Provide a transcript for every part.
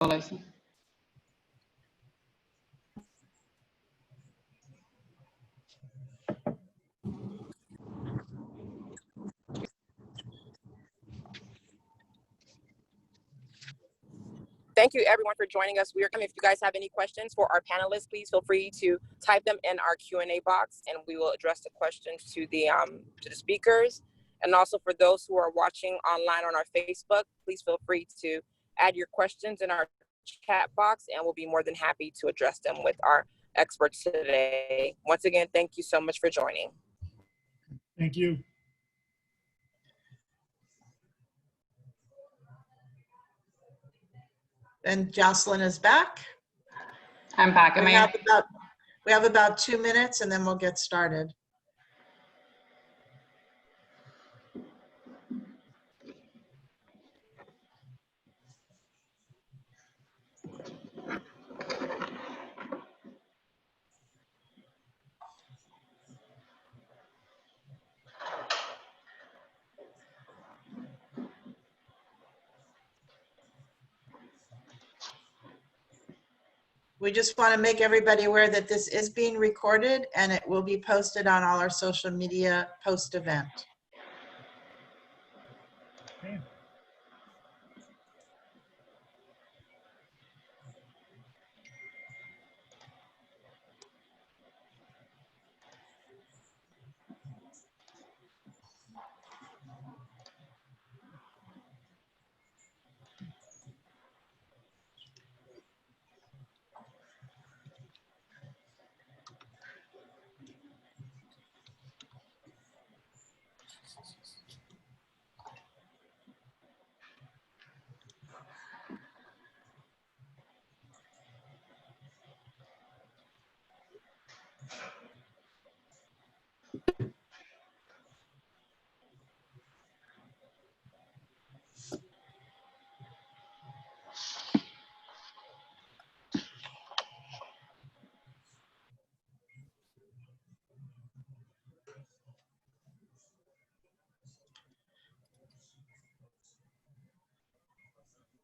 Lisa. Thank you everyone for joining us. If you guys have any questions for our panelists, please feel free to type them in our Q&A box and we will address the questions to the speakers. And also for those who are watching online on our Facebook, please feel free to add your questions in our chat box and we'll be more than happy to address them with our experts today. Once again, thank you so much for joining. Thank you. And Jocelyn is back. I'm back. We have about 2 minutes and then we'll get started. We just want to make everybody aware that this is being recorded and it will be posted on all our social media post-event. Okay.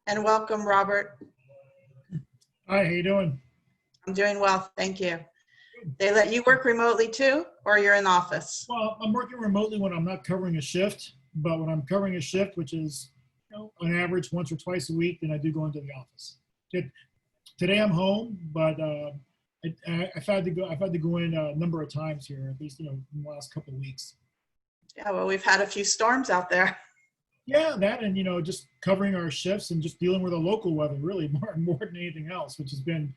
And welcome, Robert. Hi, how you doing? I'm doing well, thank you. They let you work remotely too, or you're in office? Well, I'm working remotely when I'm not covering a shift, but when I'm covering a shift, which is, on average once or twice a week, then I do go into the office. Today I'm home, but I've had to go in a number of times here, at least in the last couple of weeks. Yeah, well, we've had a few storms out there. Yeah, that and just covering our shifts and just dealing with the local weather, really more than anything else, which has been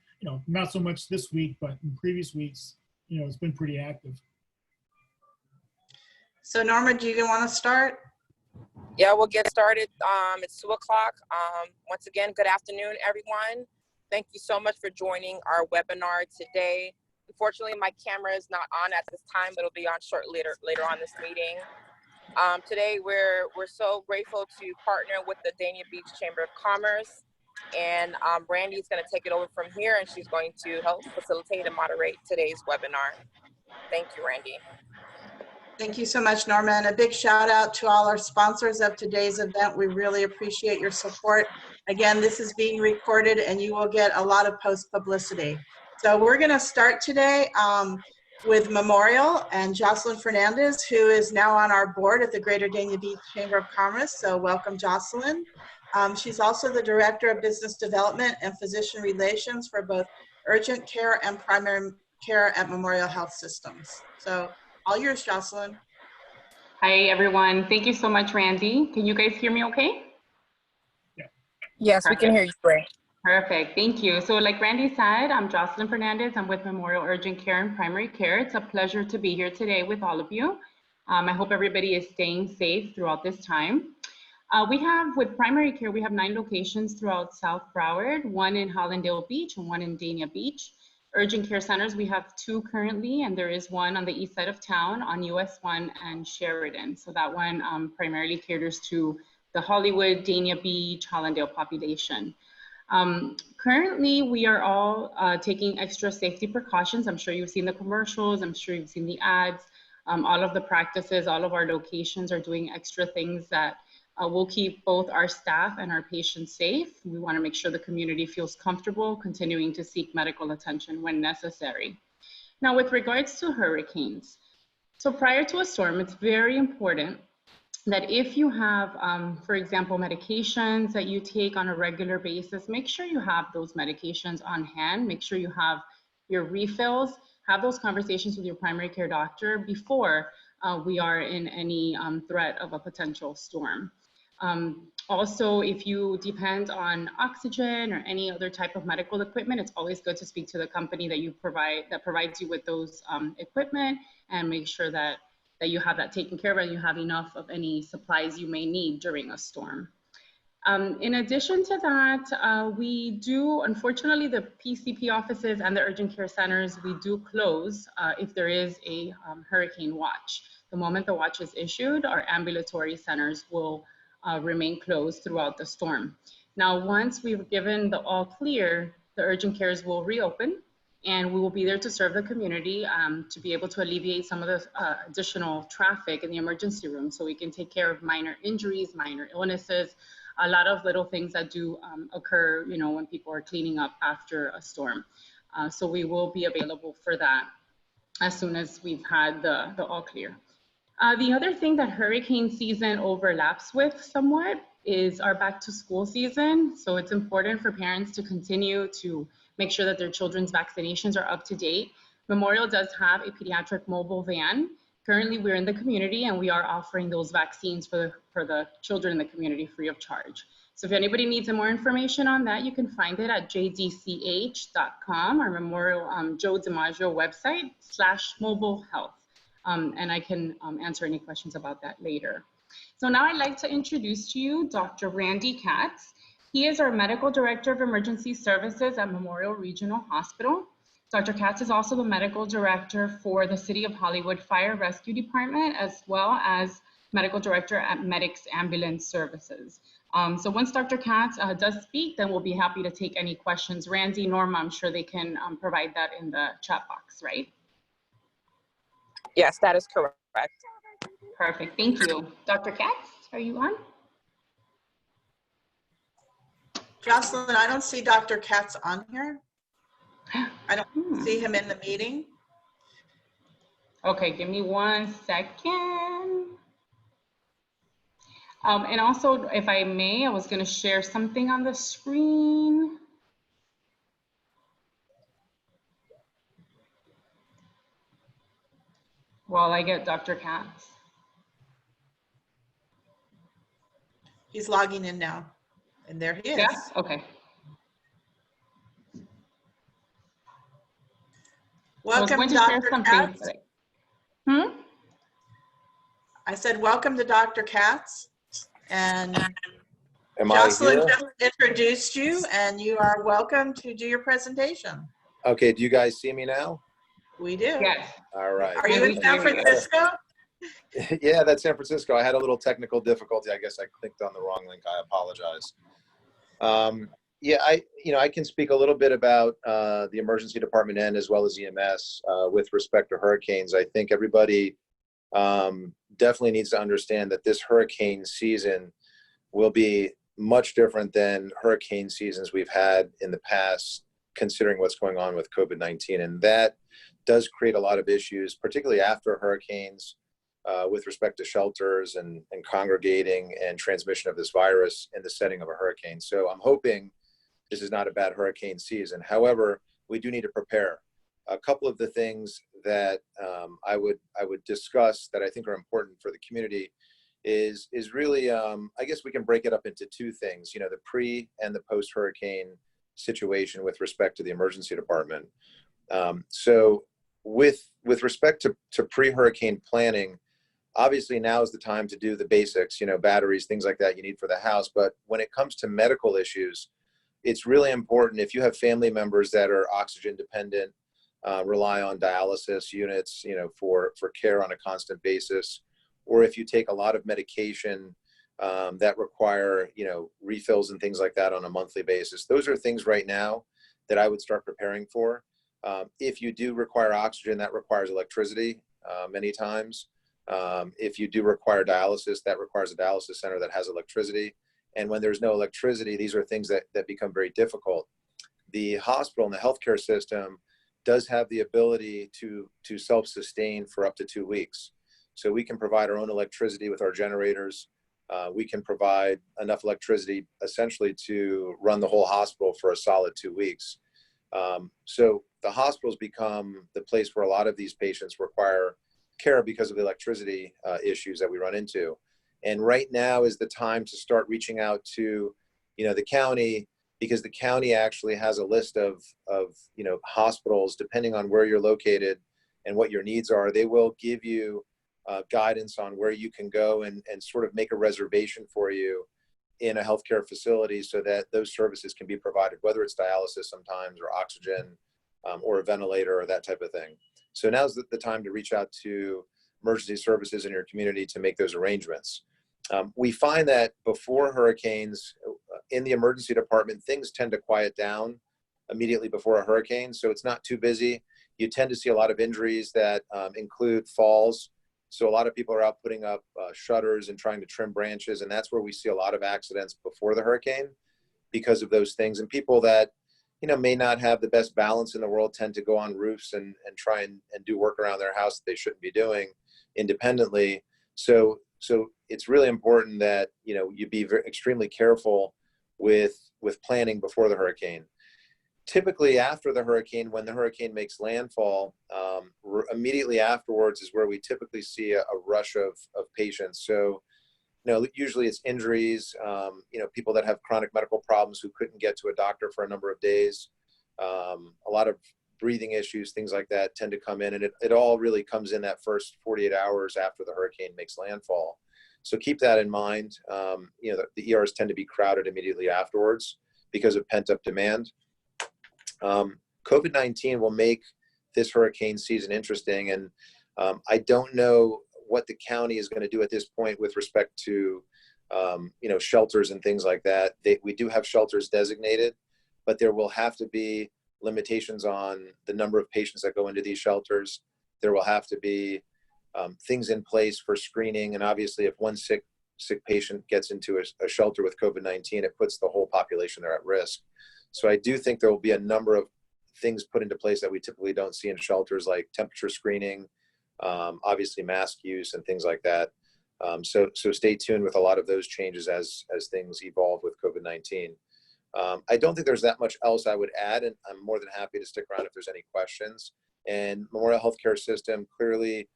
not so much this week, but in previous weeks, it's been pretty active. So Norma, do you want to start? Yeah, we'll get started. It's 2 o'clock. Once again, good afternoon, everyone. Thank you so much for joining our webinar today. Unfortunately, my camera is not on at this time, but it'll be on shortly later on this meeting. Today, we're so grateful to partner with the Dania Beach Chamber of Commerce, and Brandy's going to take it over from here, and she's going to help facilitate and moderate today's webinar. Thank you, Randy. Thank you so much, Norma, and a big shout out to all our sponsors of today's event. We really appreciate your support. Again, this is being recorded and you will get a lot of post publicity. So we're going to start today with Memorial and Jocelyn Fernandez, who is now on our board at the Greater Dania Beach Chamber of Commerce. So welcome, Jocelyn. She's also the Director of Business Development and Physician Relations for both urgent care and primary care at Memorial Health Systems. So all yours, Jocelyn. Hi, everyone. Thank you so much, Randy. Can you guys hear me okay? Yeah. Yes, Perfect. we can hear you great. Perfect. Thank you. So like Randy said, I'm Jocelyn Fernandez. I'm with Memorial Urgent Care and Primary Care. It's a pleasure to be here today with all of you. I hope everybody is staying safe throughout this time. With primary care, we have 9 locations throughout South Broward, 1 in Hollandale Beach and 1 in Dania Beach. Urgent care centers, we have 2 currently, and there is 1 on the east side of town on US 1 and Sheridan. So that one primarily caters to the Hollywood, Dania Beach, Hollandale population. Currently, we are all taking extra safety precautions. I'm sure you've seen the commercials. I'm sure you've seen the ads. All of the practices, all of our locations are doing extra things that We'll keep both our staff and our patients safe. We want to make sure the community feels comfortable continuing to seek medical attention when necessary. Now, with regards to hurricanes, so prior to a storm, it's very important that if you have, for example, medications that you take on a regular basis, make sure you have those medications on hand. Make sure you have your refills. Have those conversations with your primary care doctor before we are in any threat of a potential storm. Also, if you depend on oxygen or any other type of medical equipment, it's always good to speak to the company that provides you with those equipment, and make sure that you have that taken care of and you have enough of any supplies you may need during a storm. In addition to that, we do, unfortunately, the PCP offices and the urgent care centers, we do close if there is a hurricane watch. The moment the watch is issued, our ambulatory centers will remain closed throughout the storm. Now, once we've given the all clear, the urgent cares will reopen, and we will be there to serve the community to be able to alleviate some of the additional traffic in the emergency room, so we can take care of minor injuries, minor illnesses, a lot of little things that do occur, you know, when people are cleaning up after a storm. So we will be available for that as soon as we've had the all clear. The other thing that hurricane season overlaps with somewhat is our back to school season. So it's important for parents to continue to make sure that their children's vaccinations are up to date. Memorial does have a pediatric mobile van. Currently, we're in the community and we are offering those vaccines for the children in the community free of charge. So if anybody needs more information on that, you can find it at jdch.com, our Memorial Joe DiMaggio website /mobile health. And I can answer any questions about that later. So now I'd like to introduce to you Dr. Randy Katz. He is our Medical Director of Emergency Services at Memorial Regional Hospital. Dr. Katz is also the Medical Director for the City of Hollywood Fire Rescue Department, as well as Medical Director at Medics Ambulance Services. So once Dr. Katz does speak, then we'll be happy to take any questions. Randy, Norma, I'm sure they can provide that in the chat box, right? Yes, that is correct. Perfect, thank you. Dr. Katz, are you on? Jocelyn, I don't see Dr. Katz on here. I don't see him in the meeting. Okay, give me 1 second. And also, if I may, I was going to share something on the screen. While I get Dr. Katz. He's logging in now, and there he is. Yeah, okay. Welcome, Dr. Katz. I said, welcome to Dr. Katz. And Jocelyn just introduced you, and you are welcome to do your presentation. Okay, do you guys see me now? We do. Yes. All right. Are you in San Francisco? Yeah, that's San Francisco. I had a little technical difficulty. I guess I clicked on the wrong link. I apologize. Yeah, I can speak a little bit about the emergency department end as well as EMS with respect to hurricanes. I think everybody definitely needs to understand that this hurricane season will be much different than hurricane seasons we've had in the past, considering what's going on with COVID-19. And that does create a lot of issues, particularly after hurricanes, with respect to shelters and congregating and transmission of this virus in the setting of a hurricane. So I'm hoping this is not a bad hurricane season. However, we do need to prepare. A couple of the things that I would discuss that I think are important for the community is really, I guess we can break it up into two things, the pre and the post hurricane situation with respect to the emergency department. So with respect to pre-hurricane planning, obviously now is the time to do the basics, batteries, things like that you need for the house. But when it comes to medical issues, it's really important if you have family members that are oxygen dependent, rely on dialysis units, for care on a constant basis, or if you take a lot of medication that require, refills and things like that on a monthly basis. Those are things right now that I would start preparing for. If you do require oxygen, that requires electricity many times. If you do require dialysis, that requires a dialysis center that has electricity. And when there's no electricity, these are things that become very difficult. The hospital and the healthcare system does have the ability to self-sustain for up to 2 weeks. So we can provide our own electricity with our generators. We can provide enough electricity essentially to run the whole hospital for a solid 2 weeks. So the hospitals become the place where a lot of these patients require care because of the electricity issues that we run into. And right now is the time to start reaching out to, the county, because the county actually has a list of hospitals, depending on where you're located and what your needs are. They will give you guidance on where you can go and sort of make a reservation for you in a healthcare facility so that those services can be provided, whether it's dialysis sometimes or oxygen or a ventilator or that type of thing. So now's the time to reach out to emergency services in your community to make those arrangements. We find that before hurricanes in the emergency department, things tend to quiet down immediately before a hurricane. So it's not too busy. You tend to see a lot of injuries that include falls. So a lot of people are out putting up shutters and trying to trim branches. And that's where we see a lot of accidents before the hurricane because of those things. And people that, may not have the best balance in the world tend to go on roofs and try and do work around their house that they shouldn't be doing independently. So it's really important that, you be extremely careful with planning before the hurricane. Typically after the hurricane, when the hurricane makes landfall, immediately afterwards is where we typically see a rush of patients. So, usually it's injuries, people that have chronic medical problems who couldn't get to a doctor for a number of days. A lot of breathing issues, things like that tend to come in, and it all really comes in that first 48 hours after the hurricane makes landfall. So keep that in mind. The ERs tend to be crowded immediately afterwards because of pent-up demand. COVID-19 will make this hurricane season interesting, and I don't know what the county is going to do at this point with respect to shelters and things like that. We do have shelters designated, but there will have to be limitations on the number of patients that go into these shelters. There will have to be things in place for screening, and obviously if one sick patient gets into a shelter with COVID-19, it puts the whole population there at risk. So I do think there will be a number of things put into place that we typically don't see in shelters, like temperature screening, obviously mask use and things like that. So stay tuned with a lot of those changes as things evolve with COVID-19. I don't think there's that much else I would add, and I'm more than happy to stick around if there's any questions. And Memorial Healthcare System, clearly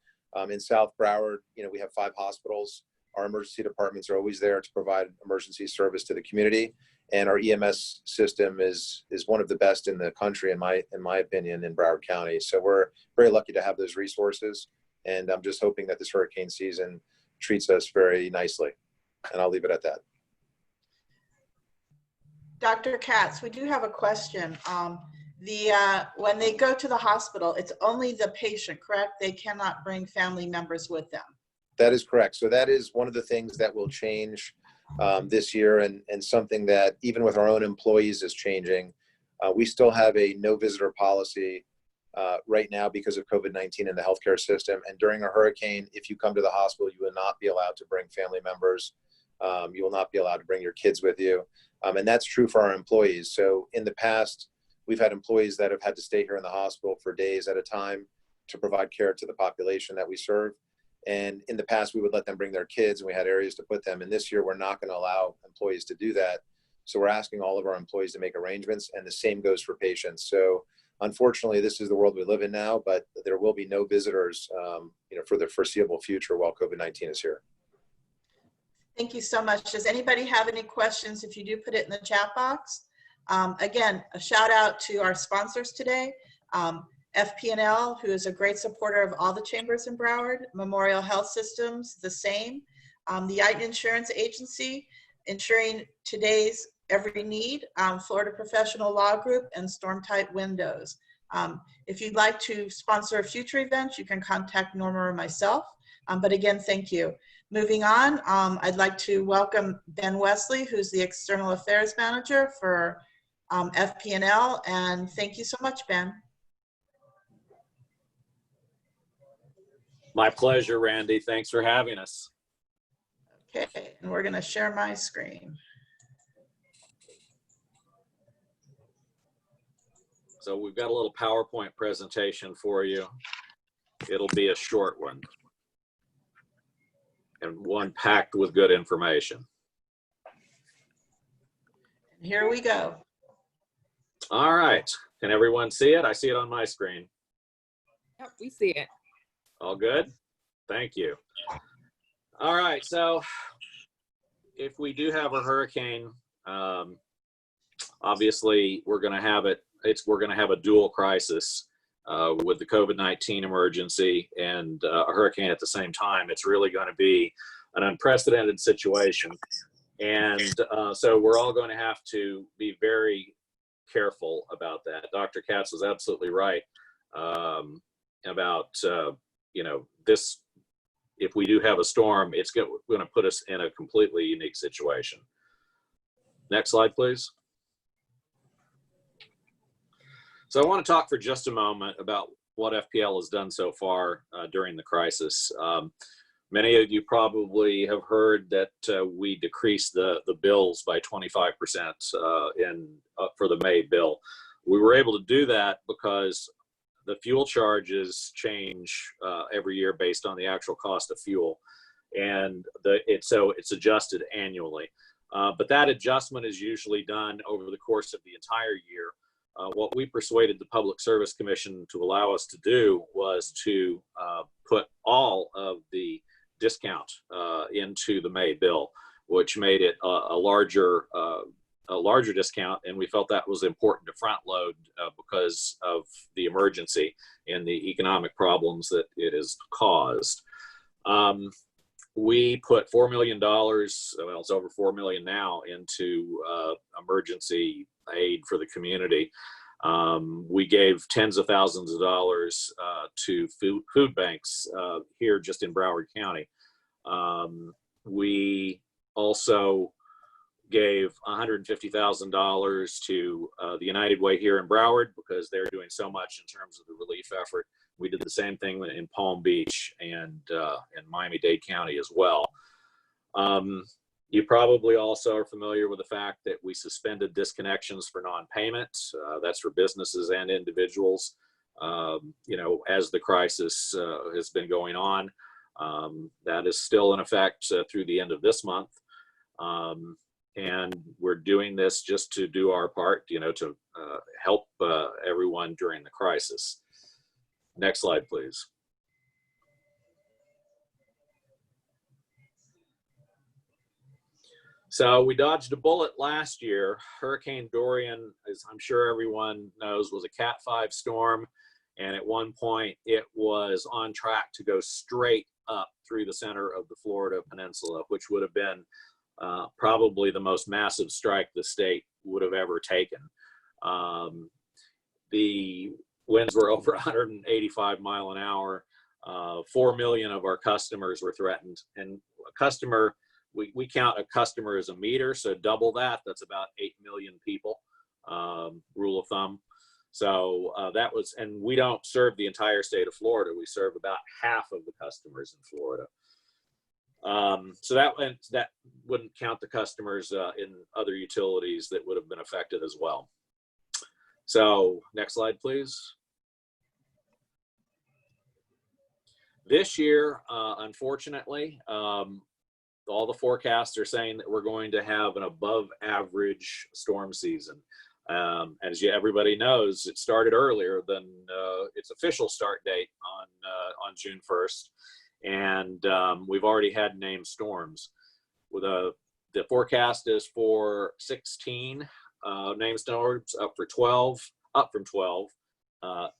in South Broward, we have 5 hospitals. Our emergency departments are always there to provide emergency service to the community. And our EMS system is one of the best in the country, in my opinion, in Broward County. So we're very lucky to have those resources. And I'm just hoping that this hurricane season treats us very nicely. And I'll leave it at that. Dr. Katz, we do have a question. When they go to the hospital, it's only the patient, correct? They cannot bring family members with them. That is correct. So that is one of the things that will change this year, and something that even with our own employees is changing. We still have a no visitor policy right now because of COVID-19 in the healthcare system. And during a hurricane, if you come to the hospital, you will not be allowed to bring family members. You will not be allowed to bring your kids with you. And that's true for our employees. So in the past, we've had employees that have had to stay here in the hospital for days at a time to provide care to the population that we serve. And in the past, we would let them bring their kids, and we had areas to put them. And this year, we're not going to allow employees to do that. So we're asking all of our employees to make arrangements, and the same goes for patients. So unfortunately, this is the world we live in now, but there will be no visitors, for the foreseeable future while COVID-19 is here. Thank you so much. Does anybody have any questions? If you do, put it in the chat box. Again, a shout out to our sponsors today. FP&L, who is a great supporter of all the chambers in Broward. Memorial Health Systems, the same. The Ite Insurance Agency, ensuring today's every need. Florida Professional Law Group, and Stormtight Windows. If you'd like to sponsor a future event, you can contact Norma or myself. But again, thank you. Moving on, I'd like to welcome Ben Wesley, who's the External Affairs Manager for FP&L, and thank you so much, Ben. My pleasure, Randy. Thanks for having us. Okay, and we're going to share my screen. So we've got a little PowerPoint presentation for you. It'll be a short one and one packed with good information. Here we go. All right. Can everyone see it? I see it on my screen. Yep, we see it. All good? Thank you. All right. So if we do have a hurricane, obviously we're going to have we're going to have a dual crisis with the COVID-19 emergency and a hurricane at the same time. It's really going to be an unprecedented situation. And so we're all going to have to be very careful about that. Dr. Katz was absolutely right about, this, if we do have a storm, it's going to put us in a completely unique situation. Next slide, please. So I want to talk for just a moment about what FPL has done so far during the crisis. Many of you probably have heard that we decreased the bills by 25% for the May bill. We were able to do that because the fuel charges change every year based on the actual cost of fuel, and so it's adjusted annually. But that adjustment is usually done over the course of the entire year. What we persuaded the Public Service Commission to allow us to do was to put all of the discount into the May bill, which made it a larger discount, and we felt that was important to front load because of the emergency and the economic problems that it has caused. We put $4 million, well, it's over $4 million now, into emergency aid for the community. We gave tens of thousands of dollars to food banks here just in Broward County. We also gave $150,000 to the United Way here in Broward because they're doing so much in terms of the relief effort. We did the same thing in Palm Beach and in Miami-Dade County as well. You probably also are familiar with the fact that we suspended disconnections for non-payment. That's for businesses and individuals. As the crisis has been going on, that is still in effect through the end of this month. And we're doing this just to do our part, to help everyone during the crisis. Next slide, please. So we dodged a bullet last year. Hurricane Dorian, as I'm sure everyone knows, was a Cat 5 storm. And at one point it was on track to go straight up through the center of the Florida Peninsula, which would have been probably the most massive strike the state would have ever taken. The winds were over 185 miles an hour. 4 million of our customers were threatened. And a customer, we count a customer as a meter, so double that, that's about 8 million people, rule of thumb. So that was, and we don't serve the entire state of Florida. We serve about half of the customers in Florida. So that wouldn't count the customers in other utilities that would have been affected as well. So next slide, please. This year, unfortunately, all the forecasts are saying that we're going to have an above average storm season. As everybody knows, it started earlier than its official start date on June 1st. And we've already had named storms. The forecast is for 16 named storms, up from 12.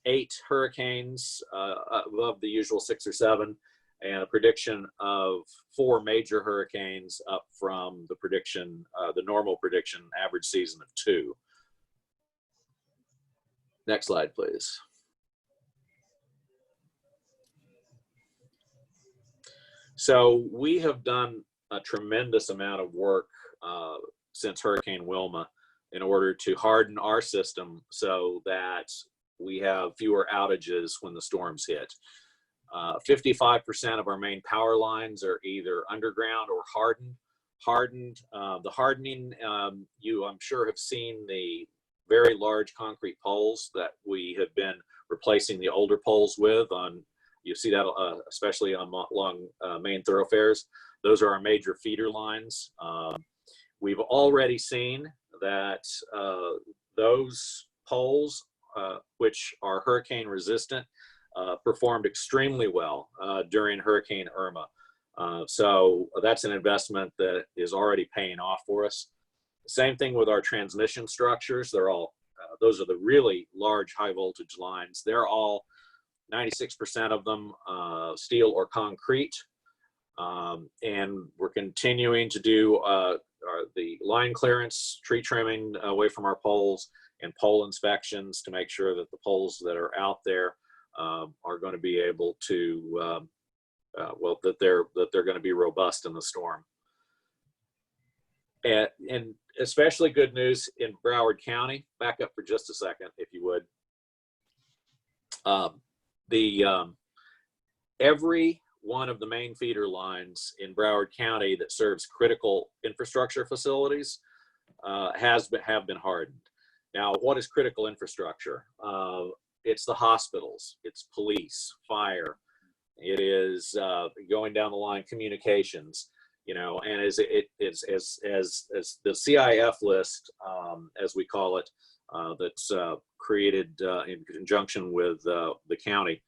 8 hurricanes above the usual 6 or 7, and a prediction of 4 major hurricanes up from the prediction, the normal prediction average season of 2. Next slide, please. So we have done a tremendous amount of work since Hurricane Wilma in order to harden our system so that we have fewer outages when the storms hit. 55% of our main power lines are either underground or hardened. The hardening, you I'm sure have seen the very large concrete poles that we have been replacing the older poles with. You see that especially along main thoroughfares. Those are our major feeder lines. We've already seen that those poles, which are hurricane resistant, performed extremely well during Hurricane Irma. So that's an investment that is already paying off for us. Same thing with our transmission structures. They're all, those are the really large high voltage lines. They're all 96% of them steel or concrete. And we're continuing to do the line clearance, tree trimming away from our poles, and pole inspections to make sure that the poles that are out there are going to be able to, well, that they're going to be robust in the storm. And especially good news in Broward County. Back up for just a second, if you would. Every one of the main feeder lines in Broward County that serves critical infrastructure facilities have been hardened. Now, what is critical infrastructure? It's the hospitals, it's police, fire, it is going down the line, communications, you know, and as the CIF list, as we call it, that's created in conjunction with the county,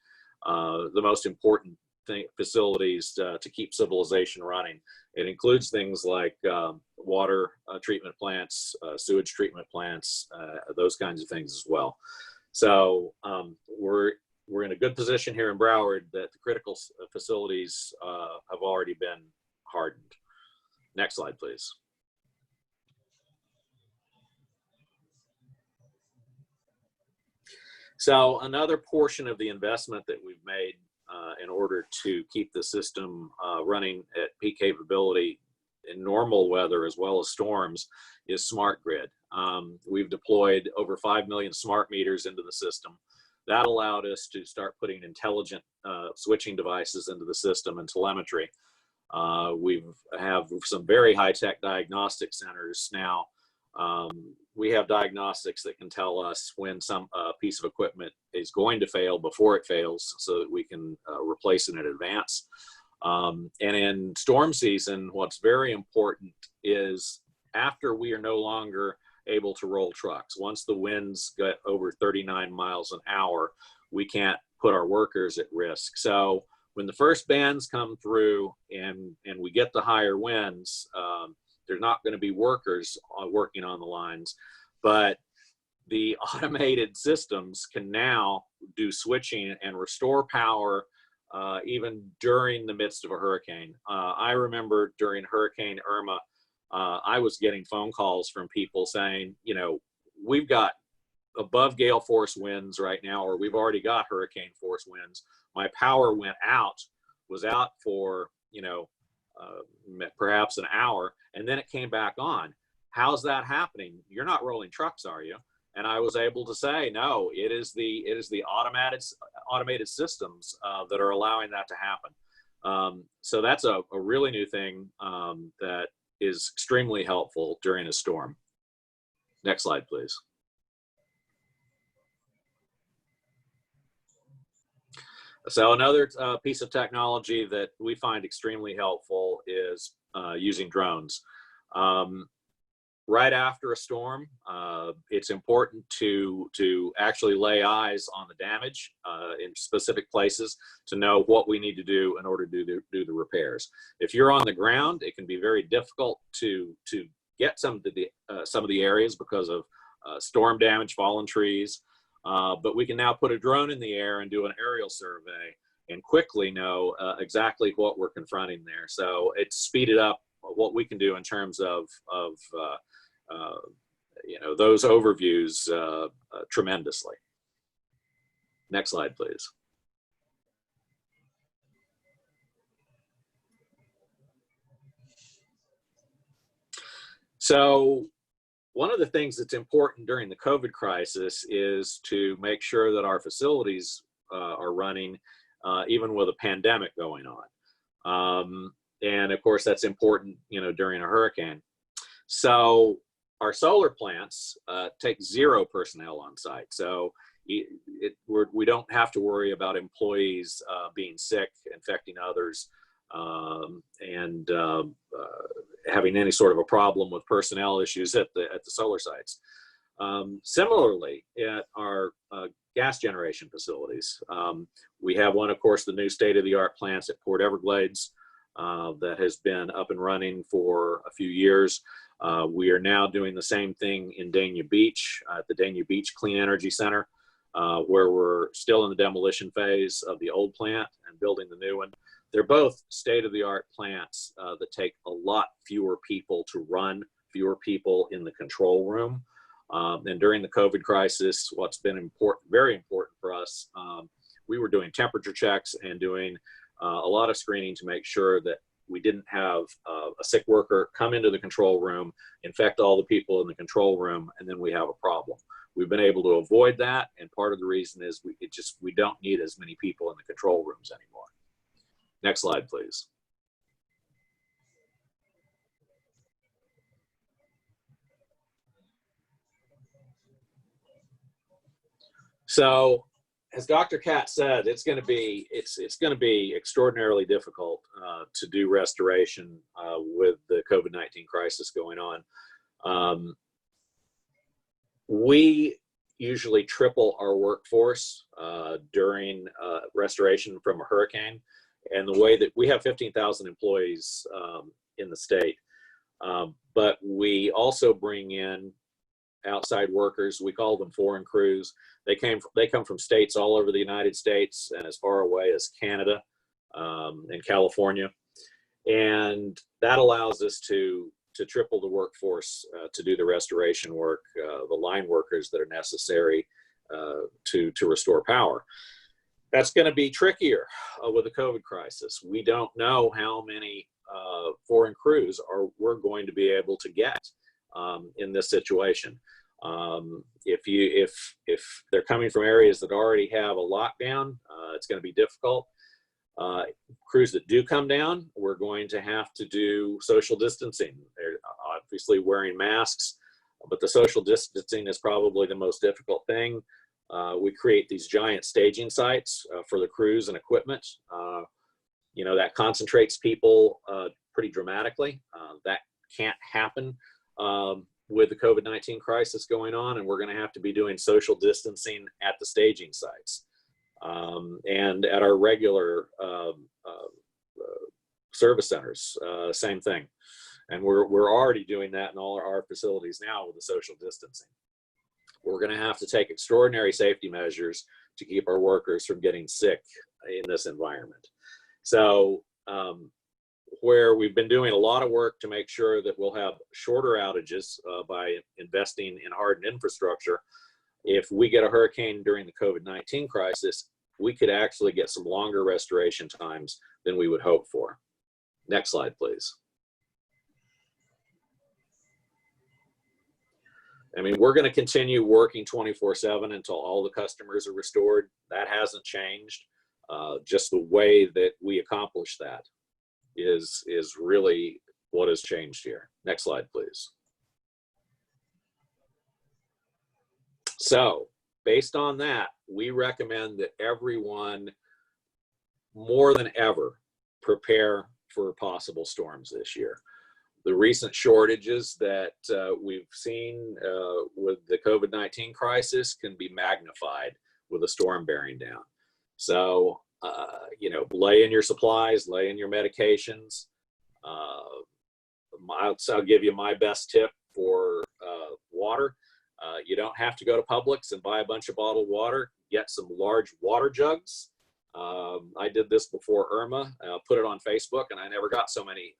the most important facilities to keep civilization running. It includes things like water treatment plants, sewage treatment plants, those kinds of things as well. So we're in a good position here in Broward that the critical facilities have already been hardened. Next slide, please. So another portion of the investment that we've made in order to keep the system running at peak capability in normal weather as well as storms is smart grid. We've deployed over 5 million smart meters into the system. That allowed us to start putting intelligent switching devices into the system and telemetry. We have some very high-tech diagnostic centers now. We have diagnostics that can tell us when some piece of equipment is going to fail before it fails so that we can replace it in advance. And in storm season, what's very important is after we are no longer able to roll trucks, once the winds get over 39 miles an hour, we can't put our workers at risk. So when the first bands come through and we get the higher winds, there's not going to be workers working on the lines, but the automated systems can now do switching and restore power even during the midst of a hurricane. I remember during Hurricane Irma, I was getting phone calls from people saying, you know, we've got above gale force winds right now, or we've already got hurricane force winds. My power was out for, you know, perhaps an hour, and then it came back on. How's that happening? You're not rolling trucks, are you? And I was able to say, no, it is the automated systems that are allowing that to happen. So that's a really new thing that is extremely helpful during a storm. Next slide, please. So another piece of technology that we find extremely helpful is using drones. Right after a storm, it's important to actually lay eyes on the damage in specific places to know what we need to do in order to do the repairs. If you're on the ground, it can be very difficult to get some of the areas because of storm damage, fallen trees. But we can now put a drone in the air and do an aerial survey and quickly know exactly what we're confronting there. So it's speeded up what we can do in terms of you know, those overviews tremendously. Next slide, please. So one of the things that's important during the COVID crisis is to make sure that our facilities are running even with a pandemic going on. And of course, that's important, during a hurricane. So our solar plants take 0 personnel on site. So we don't have to worry about employees being sick, infecting others, and having any sort of a problem with personnel issues at the solar sites. Similarly, at our gas generation facilities, we have one, of course, the new state-of-the-art plants at Port Everglades that has been up and running for a few years. We are now doing the same thing in Dania Beach, at the Dania Beach Clean Energy Center, where we're still in the demolition phase of the old plant and building the new one. They're both state-of-the-art plants that take a lot fewer people to run, fewer people in the control room. And during the COVID crisis, what's been very important for us, we were doing temperature checks and doing a lot of screening to make sure that we didn't have a sick worker come into the control room, infect all the people in the control room, and then we have a problem. We've been able to avoid that, and part of the reason is we don't need as many people in the control rooms anymore. Next slide, please. So, as Dr. Katz said, it's going to be extraordinarily difficult to do restoration with the COVID-19 crisis going on. We usually triple our workforce during restoration from a hurricane, and the way that we have 15,000 employees in the state, but we also bring in outside workers. We call them foreign crews. They come from states all over the United States and as far away as Canada and California, and that allows us to triple the workforce to do the restoration work, the line workers that are necessary to restore power. That's going to be trickier with the COVID crisis. We don't know how many foreign crews we're going to be able to get in this situation. If they're coming from areas that already have a lockdown, it's going to be difficult. Crews that do come down, we're going to have to do social distancing. They're obviously wearing masks, but the social distancing is probably the most difficult thing. We create these giant staging sites for the crews and equipment. That concentrates people pretty dramatically. That can't happen with the COVID-19 crisis going on, and we're going to have to be doing social distancing at the staging sites and at our regular service centers, same thing. And we're already doing that in all our facilities now with the social distancing. We're going to have to take extraordinary safety measures to keep our workers from getting sick in this environment. So where we've been doing a lot of work to make sure that we'll have shorter outages by investing in hardened infrastructure, if we get a hurricane during the COVID-19 crisis, we could actually get some longer restoration times than we would hope for. Next slide, please. I mean, we're going to continue working 24/7 until all the customers are restored. That hasn't changed. Just the way that we accomplish that is really what has changed here. Next slide, please. So, based on that, we recommend that everyone, more than ever, prepare for possible storms this year. The recent shortages that we've seen with the COVID-19 crisis can be magnified with a storm bearing down. So, lay in your supplies, lay in your medications. I'll give you my best tip for water. You don't have to go to Publix and buy a bunch of bottled water. Get some large water jugs. I did this before Irma. Put it on Facebook, and I never got so many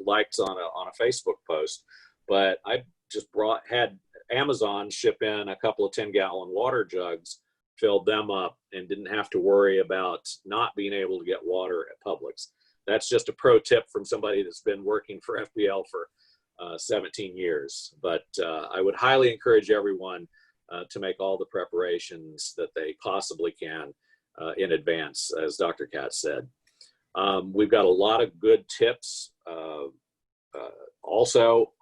likes on a Facebook post. But I just had Amazon ship in a couple of 10-gallon water jugs, filled them up, and didn't have to worry about not being able to get water at Publix. That's just a pro tip from somebody that's been working for FPL for 17 years. But I would highly encourage everyone to make all the preparations that they possibly can in advance, as Dr. Katz said. We've got a lot of good tips. Also,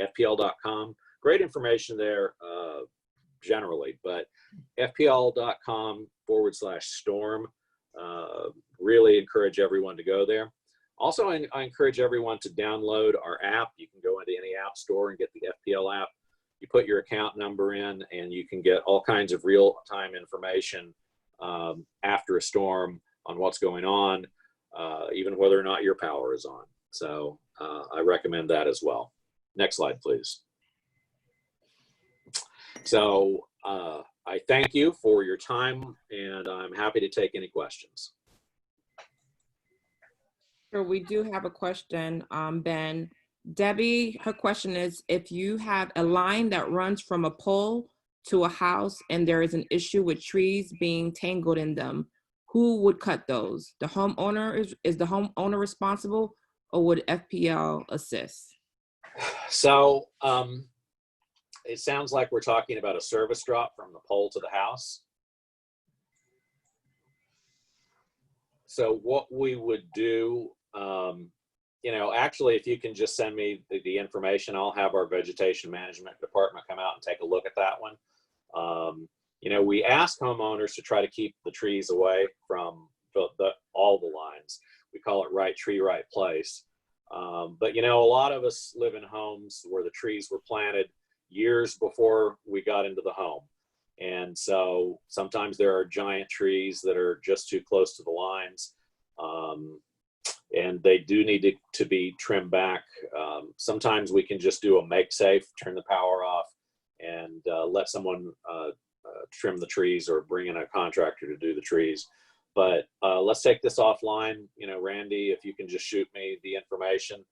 FPL.com, great information there generally, but FPL.com/storm. Really encourage everyone to go there. Also, I encourage everyone to download our app. You can go into any app store and get the FPL app. You put your account number in and you can get all kinds of real-time information after a storm on what's going on, even whether or not your power is on. So I recommend that as well. Next slide, please. So I thank you for your time, and I'm happy to take any questions. Sure, we do have a question, Ben. Debbie, her question is, if you have a line that runs from a pole to a house and there is an issue with trees being tangled in them, who would cut those? The homeowner, is the homeowner responsible, or would FPL assist? So it sounds like we're talking about a service drop from the pole to the house. So what we would do, you know, actually, if you can just send me the information, I'll have our vegetation management department come out and take a look at that one. You know, we ask homeowners to try to keep the trees away from all the lines. We call it right tree, right place. But, you know, a lot of us live in homes where the trees were planted years before we got into the home. And so sometimes there are giant trees that are just too close to the lines. And they do need to be trimmed back. Sometimes we can just do a make safe, turn the power off, and let someone trim the trees or bring in a contractor to do the trees. But let's take this offline. You know, Randy, if you can just shoot me the information,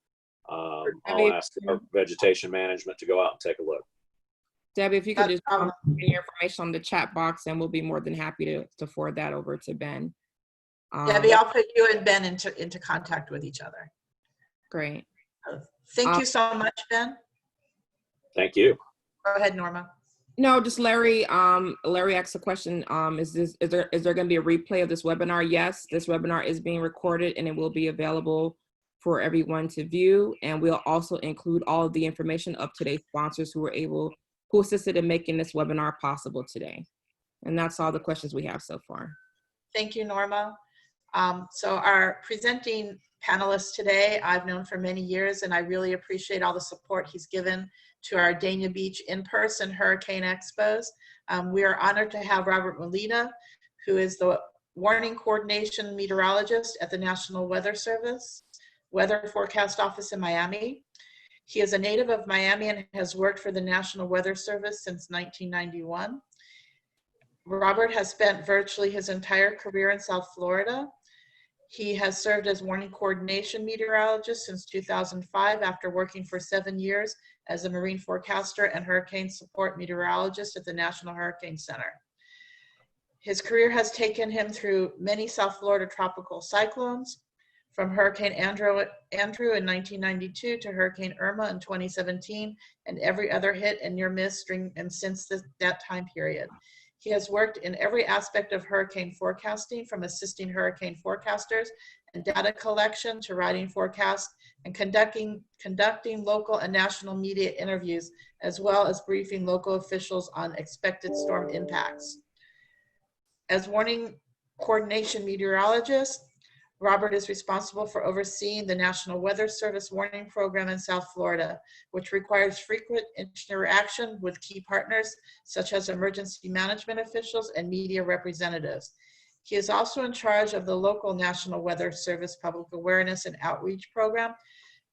I'll ask our vegetation management to go out and take a look. Debbie, if you could just put your information on the chat box, and we'll be more than happy to forward that over to Ben. Debbie, I'll put you and Ben into contact with each other. Great. Thank you so much, Ben. Thank you. Go ahead, Norma. No, just Larry. Larry asked a question. Is there going to be a replay of this webinar? Yes, this webinar is being recorded and it will be available for everyone to view. And we'll also include all of the information of today's sponsors who assisted in making this webinar possible today. And that's all the questions we have so far. Thank you, Norma. So our presenting panelist today, I've known for many years, and I really appreciate all the support he's given to our Dania Beach in-person Hurricane Expos. We are honored to have Robert Molleda, who is the Warning Coordination Meteorologist at the National Weather Service Weather Forecast Office in Miami. He is a native of Miami and has worked for the National Weather Service since 1991. Robert has spent virtually his entire career in South Florida. He has served as warning coordination meteorologist since 2005 after working for 7 years as a marine forecaster and hurricane support meteorologist at the National Hurricane Center. His career has taken him through many South Florida tropical cyclones, from Hurricane Andrew in 1992 to Hurricane Irma in 2017, and every other hit and near miss and since that time period. He has worked in every aspect of hurricane forecasting, from assisting hurricane forecasters and data collection to writing forecasts and conducting local and national media interviews, as well as briefing local officials on expected storm impacts. As warning coordination meteorologist, Robert is responsible for overseeing the National Weather Service warning program in South Florida, which requires frequent interaction with key partners such as emergency management officials and media representatives. He is also in charge of the local National Weather Service public awareness and outreach program,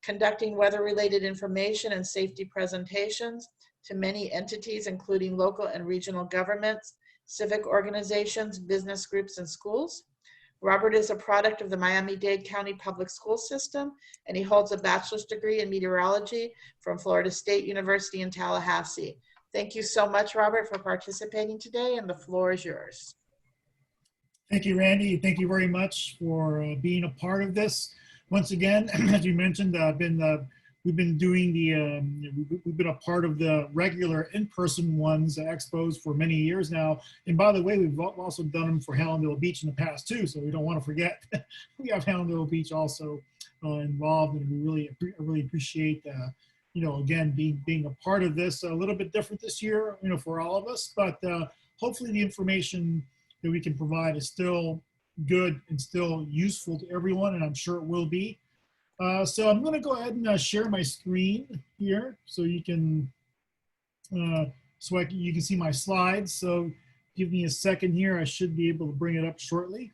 conducting weather-related information and safety presentations to many entities, including local and regional governments, civic organizations, business groups, and schools. Robert is a product of the Miami-Dade County Public School System, and he holds a bachelor's degree in meteorology from Florida State University in Tallahassee. Thank you so much, Robert, for participating today, and the floor is yours. Thank you, Randy. Thank you very much for being a part of this. Once again, as you mentioned, I've been we've been doing we've been a part of the regular in-person ones, expos, for many years now. And by the way, we've also done them for Hallandale Beach in the past too, so we don't want to forget. We have Hallandale Beach also involved, and we really appreciate again, being a part of this. A little bit different this year, for all of us, but hopefully the information that we can provide is still good and still useful to everyone, and I'm sure it will be. So I'm going to go ahead and share my screen here, so you can you can see my slides. So give me a second here. I should be able to bring it up shortly.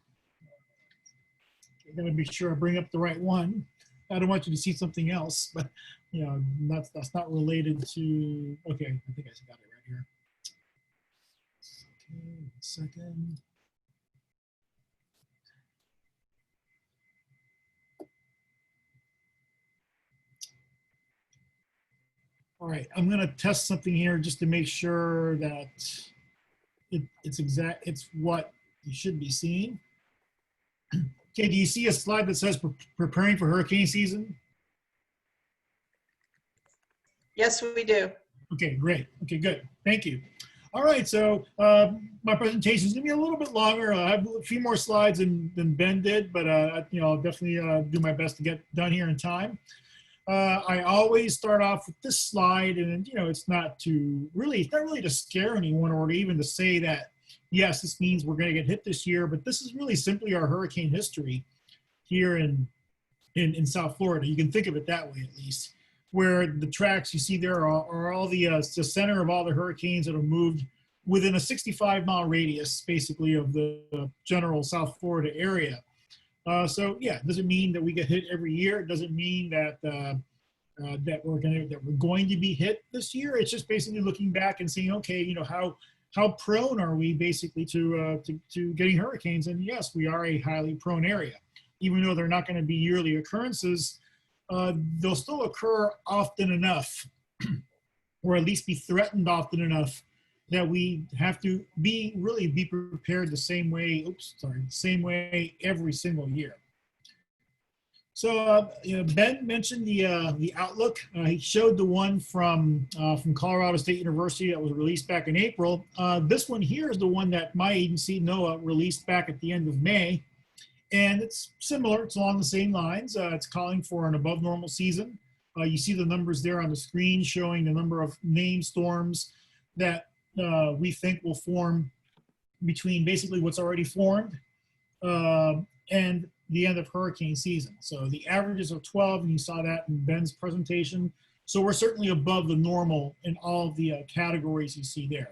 I'm going to make sure I bring up the right one. I don't want you to see something else, but that's not related to. Okay, I think I got it right here. Okay, 1 second. All right, I'm going to test something here just to make sure that it's what you should be seeing. Okay, do you see a slide that says preparing for hurricane season? Yes, we do. Okay, great. Okay, good. Thank you. All right, so my presentation is going to be a little bit longer. I have a few more slides than Ben did, but I'll definitely do my best to get done here in time. I always start off with this slide, and it's not really to scare anyone or even to say that yes, this means we're going to get hit this year, but this is really simply our hurricane history here in South Florida. You can think of it that way, at least, where the tracks you see there are all the center of all the hurricanes that have moved within a 65-mile radius, basically, of the general South Florida area. So yeah, it doesn't mean that we get hit every year. It doesn't mean that that we're going to be hit this year. It's just basically looking back and seeing, okay, how prone are we basically to getting hurricanes? And yes, we are a highly prone area. Even though they're not going to be yearly occurrences, they'll still occur often enough, or at least be threatened often enough, that we have to really be prepared the same way. Same way every single year. So Ben mentioned the outlook. He showed the one from Colorado State University that was released back in April. This one here is the one that my agency, NOAA, released back at the end of May. And it's similar, it's along the same lines. It's calling for an above normal season. You see the numbers there on the screen showing the number of named storms that we think will form between basically what's already formed and the end of hurricane season. So the averages are 12, and you saw that in Ben's presentation. So we're certainly above the normal in all of the categories you see there.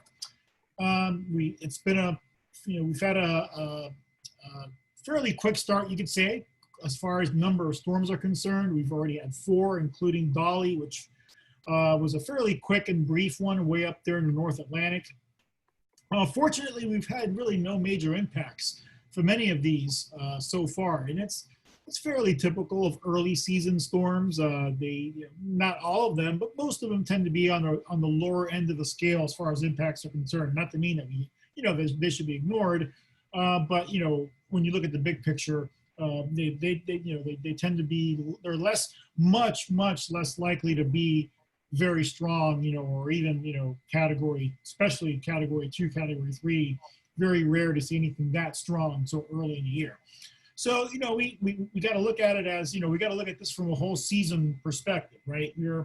It's been we've had a fairly quick start, you could say, as far as number of storms are concerned. We've already had 4, including Dolly, which was a fairly quick and brief one way up there in the North Atlantic. Fortunately, we've had really no major impacts for many of these so far, and it's fairly typical of early season storms. Not all of them, but most of them tend to be on the lower end of the scale as far as impacts are concerned. Not to mean that they should be ignored, but when you look at the big picture, they tend to be, they're much less likely to be very strong, or even, especially category 2, category 3, very rare to see anything that strong so early in the year. So, we got to look at it as, we got to look at this from a whole season perspective, right? We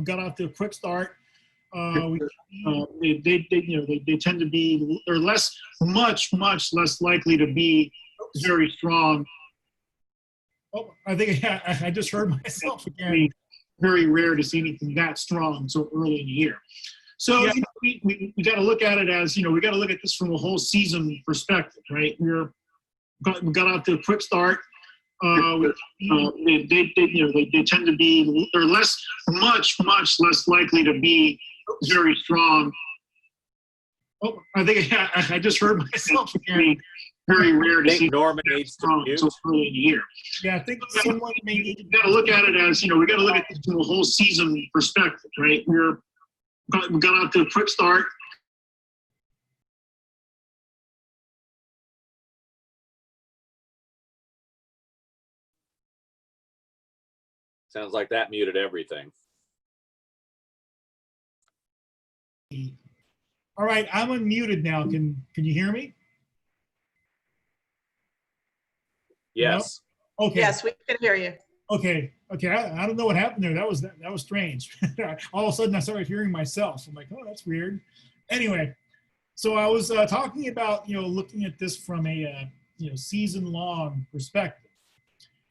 got off to a quick start. They tend to be, they're much less likely to be very strong. Oh, I think I just heard myself again. Very rare to see anything that strong so early in the year. So yeah, we got to look at it as, we got to look at this from a whole season perspective, right? We got off to a quick start. They tend to be, they're much less likely to be very strong. Oh, I think I just heard myself again. Very rare to see Norman needs to mute. So early in the year. Yeah, I think someone may need to. Got to look at it as, we got to look at this from a whole season perspective, right? We got off to a quick start. Sounds like that muted everything. All right, I'm unmuted now. Can you hear me? Yes. No? Okay. Yes, we can hear you. Okay. I don't know what happened there. That was strange. All of a sudden, I started hearing myself. I'm like, oh, that's weird. Anyway, so I was talking about looking at this from a season-long perspective,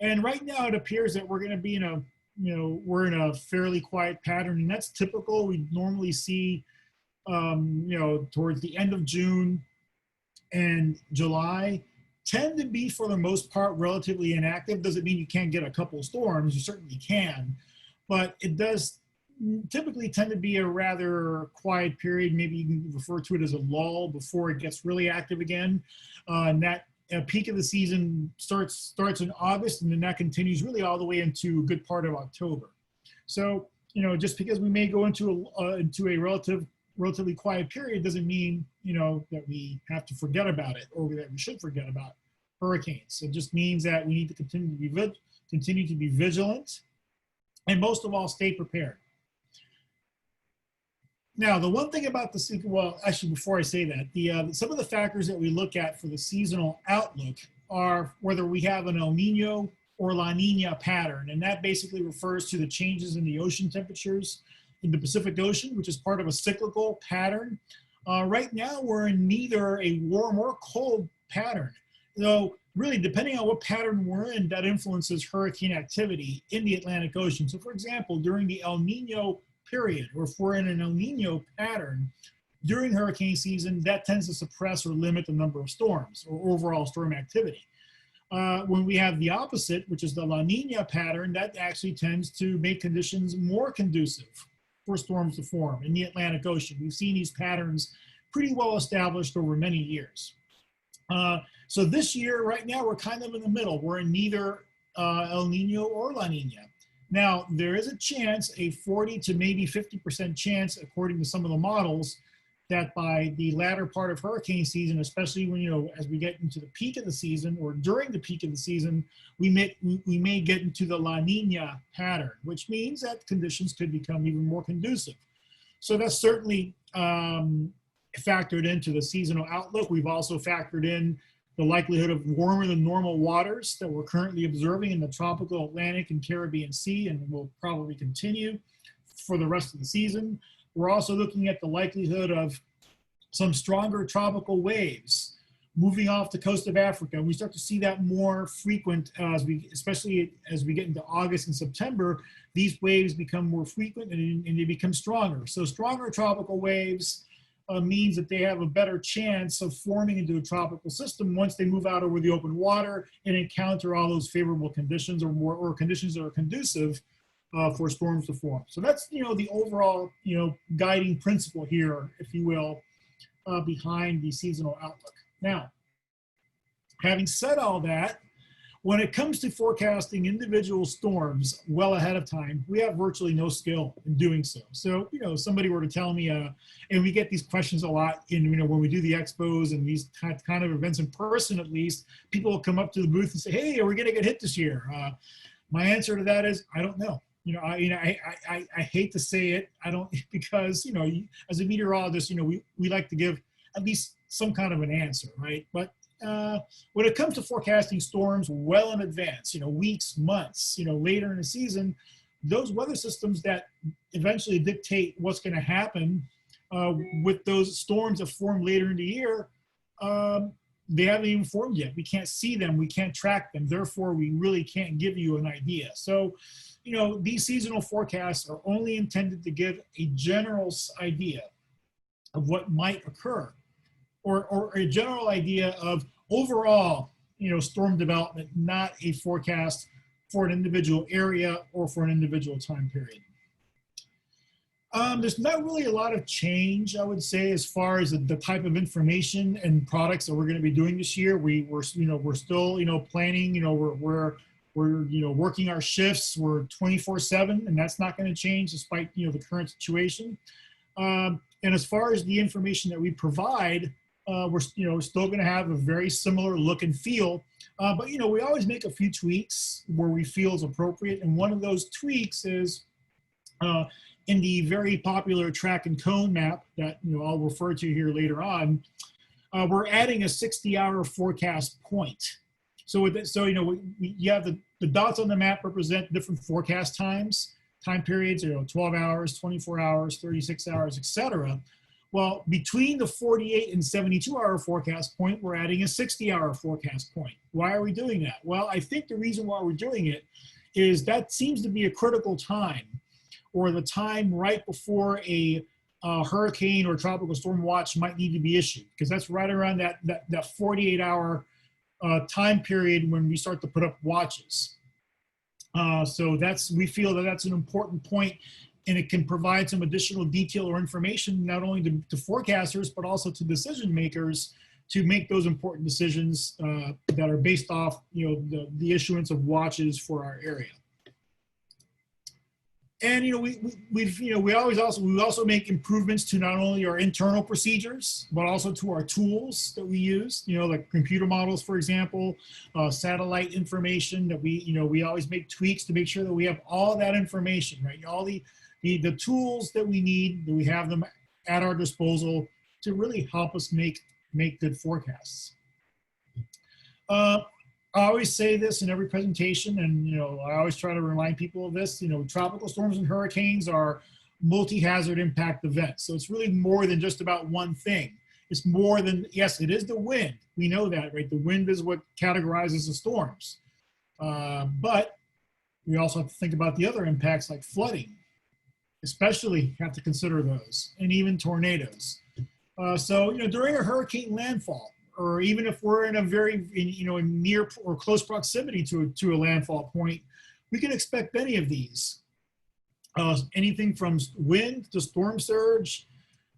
and right now it appears that we're going to be in a we're in a fairly quiet pattern, and that's typical. We normally see towards the end of June and July tend to be, for the most part, relatively inactive. Doesn't mean you can't get a couple of storms, you certainly can, but it does typically tend to be a rather quiet period. Maybe you can refer to it as a lull before it gets really active again. And that peak of the season starts in August, and then that continues really all the way into a good part of October. So, just because we may go into a relatively quiet period doesn't mean, that we have to forget about it or that we should forget about hurricanes. It just means that we need to continue to be vigilant, and most of all, stay prepared. Now, the one thing about actually, before I say that, some of the factors that we look at for the seasonal outlook are whether we have an El Nino or La Nina pattern, and that basically refers to the changes in the ocean temperatures in the Pacific Ocean, which is part of a cyclical pattern. Right now, we're in neither a warm or cold pattern. So really, depending on what pattern we're in, that influences hurricane activity in the Atlantic Ocean. So for example, during the El Nino period, or if we're in an El Nino pattern, during hurricane season, that tends to suppress or limit the number of storms or overall storm activity. When we have the opposite, which is the La Nina pattern, that actually tends to make conditions more conducive for storms to form in the Atlantic Ocean. We've seen these patterns pretty well established over many years. So this year, right now, we're kind of in the middle. We're in neither El Nino or La Nina. Now, there is a chance, a 40 to maybe 50% chance, according to some of the models, that by the latter part of hurricane season, especially when, as we get into the peak of the season or during the peak of the season, we may get into the La Nina pattern, which means that conditions could become even more conducive. So that's certainly factored into the seasonal outlook. We've also factored in the likelihood of warmer than normal waters that we're currently observing in the tropical Atlantic and Caribbean Sea, and will probably continue for the rest of the season. We're also looking at the likelihood of some stronger tropical waves moving off the coast of Africa. And we start to see that more frequent especially as we get into August and September. These waves become more frequent and they become stronger. So stronger tropical waves means that they have a better chance of forming into a tropical system once they move out over the open water and encounter all those favorable conditions or conditions that are conducive for storms to form. So that's, the overall, guiding principle here, if you will, behind the seasonal outlook. Now, having said all that, when it comes to forecasting individual storms well ahead of time, we have virtually no skill in doing so. So, somebody were to tell me, and we get these questions a lot in, when we do the expos and these kind of events in person, at least, people will come up to the booth and say, hey, are we going to get hit this year? My answer to that is, I don't know. I hate to say it, I don't, because, as a meteorologist, we like to give at least some kind of an answer, right? But when it comes to forecasting storms well in advance, weeks, months, later in the season, those weather systems that eventually dictate what's going to happen with those storms that form later in the year, they haven't even formed yet. We can't see them, we can't track them, therefore we really can't give you an idea. So, these seasonal forecasts are only intended to give a general idea of what might occur, or a general idea of overall, storm development, not a forecast for an individual area or for an individual time period. There's not really a lot of change, I would say, as far as the type of information and products that we're going to be doing this year. We're still, planning, we're working our shifts. We're 24/7, and that's not going to change despite, the current situation. And as far as the information that we provide, we're still going to have a very similar look and feel. But we always make a few tweaks where we feel is appropriate. And one of those tweaks is in the very popular track and cone map that I'll refer to here later on. We're adding a 60-hour forecast point. So you have the dots on the map represent different forecast time periods, 12 hours, 24 hours, 36 hours, etc. Well, between the 48 and 72-hour forecast point, we're adding a 60-hour forecast point. Why are we doing that? Well, I think the reason why we're doing it is that seems to be a critical time, or the time right before a hurricane or tropical storm watch might need to be issued, because that's right around that 48-hour time period when we start to put up watches. So we feel that that's an important point, and it can provide some additional detail or information not only to forecasters but also to decision makers to make those important decisions that are based off the issuance of watches for our area. And we also make improvements to not only our internal procedures but also to our tools that we use. Like computer models, for example, satellite information that we always make tweaks to make sure that we have all that information, right? All the tools that we need, that we have them at our disposal to really help us make good forecasts. I always say this in every presentation, and I always try to remind people of this. Tropical storms and hurricanes are multi-hazard impact events. So it's really more than just about one thing. It's more than, yes, it is the wind. We know that, right? The wind is what categorizes the storms. But we also have to think about the other impacts like flooding, especially have to consider those, and even tornadoes. So during a hurricane landfall, or even if we're in a in near or close proximity to a landfall point, we can expect any of these. Anything from wind to storm surge,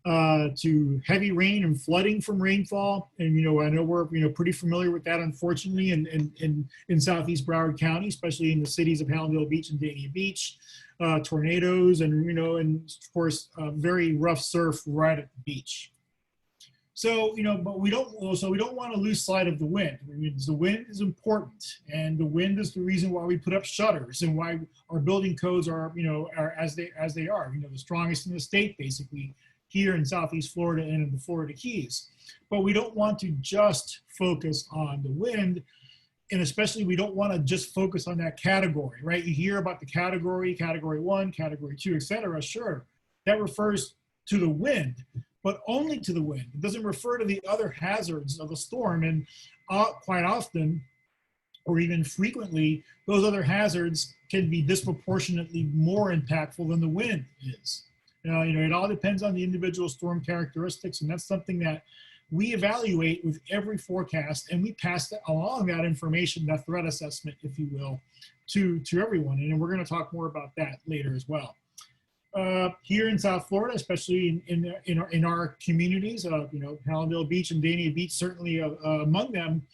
to heavy rain and flooding from rainfall. And I know we're pretty familiar with that, unfortunately, in Southeast Broward County, especially in the cities of Hallandale Beach and Dania Beach. Tornadoes and and of course very rough surf right at the beach. So, but we don't want to lose sight of the wind. The wind is important, and the wind is the reason why we put up shutters and why our building codes are as they are. The strongest in the state, basically, here in Southeast Florida and in the Florida Keys. But we don't want to just focus on the wind, and especially we don't want to just focus on that category, right? You hear about the category 1, category 2, etc. Sure, that refers to the wind, but only to the wind. It doesn't refer to the other hazards of the storm. And quite often, or even frequently, those other hazards can be disproportionately more impactful than the wind is. It all depends on the individual storm characteristics, and that's something that we evaluate with every forecast, and we pass along that information, that threat assessment, if you will, to everyone. And we're going to talk more about that later as well. Here in South Florida, especially in our communities, Hallandale Beach and Dania Beach, certainly among them,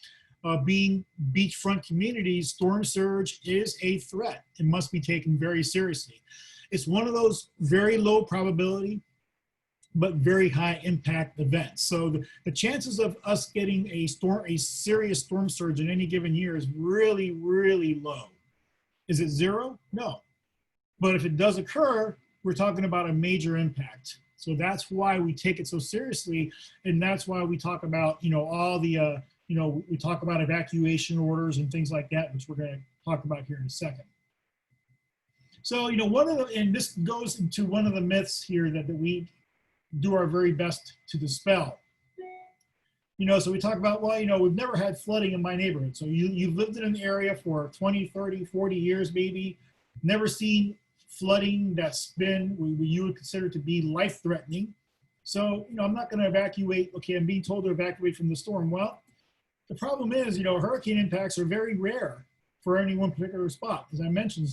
being beachfront communities, storm surge is a threat. It must be taken very seriously. It's one of those very low probability, but very high impact events. So the chances of us getting a serious storm surge in any given year is really, really low. Is it zero? No. But if it does occur, we're talking about a major impact. So that's why we take it so seriously. And that's why we talk about, all the, we talk about evacuation orders and things like that, which we're going to talk about here in a second. So, and this goes into one of the myths here that we do our very best to dispel. So we talk about, well, we've never had flooding in my neighborhood. So you've lived in an area for 20, 30, 40 years, maybe, never seen flooding that's been what you would consider to be life-threatening. So, I'm not going to evacuate. Okay, I'm being told to evacuate from the storm. Well, the problem is, hurricane impacts are very rare for any one particular spot. As I mentioned,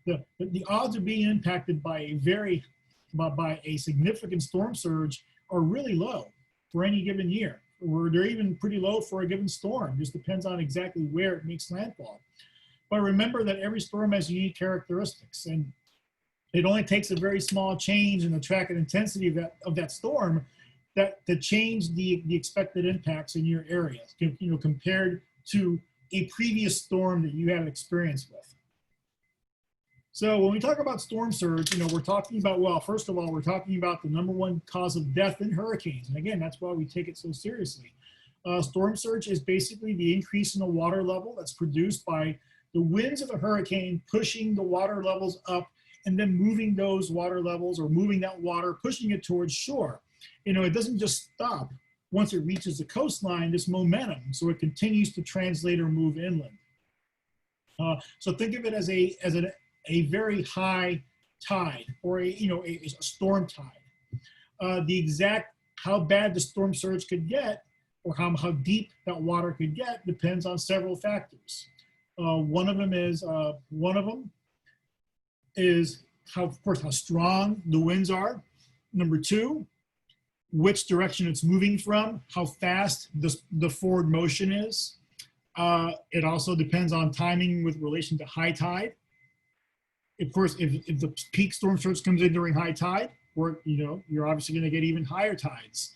the odds of being impacted by a significant storm surge are really low for any given year. Or they're even pretty low for a given storm. It just depends on exactly where it makes landfall. But remember that every storm has unique characteristics, and it only takes a very small change in the track and intensity of that storm that change the expected impacts in your area, compared to a previous storm that you had experience with. So when we talk about storm surge, we're talking about, well, first of all, we're talking about the #1 cause of death in hurricanes. And again, that's why we take it so seriously. Storm surge is basically the increase in the water level that's produced by the winds of a hurricane pushing the water levels up and then moving those water levels, or moving that water, pushing it towards shore. It doesn't just stop once it reaches the coastline, this momentum, so it continues to translate or move inland. So think of it as a very high tide, or a storm tide. The exact how bad the storm surge could get, or how deep that water could get, depends on several factors. One of them is how strong the winds are. Number 2, which direction it's moving from, how fast the forward motion is. It also depends on timing with relation to high tide. Of course, if the peak storm surge comes in during high tide, you're obviously going to get even higher tides.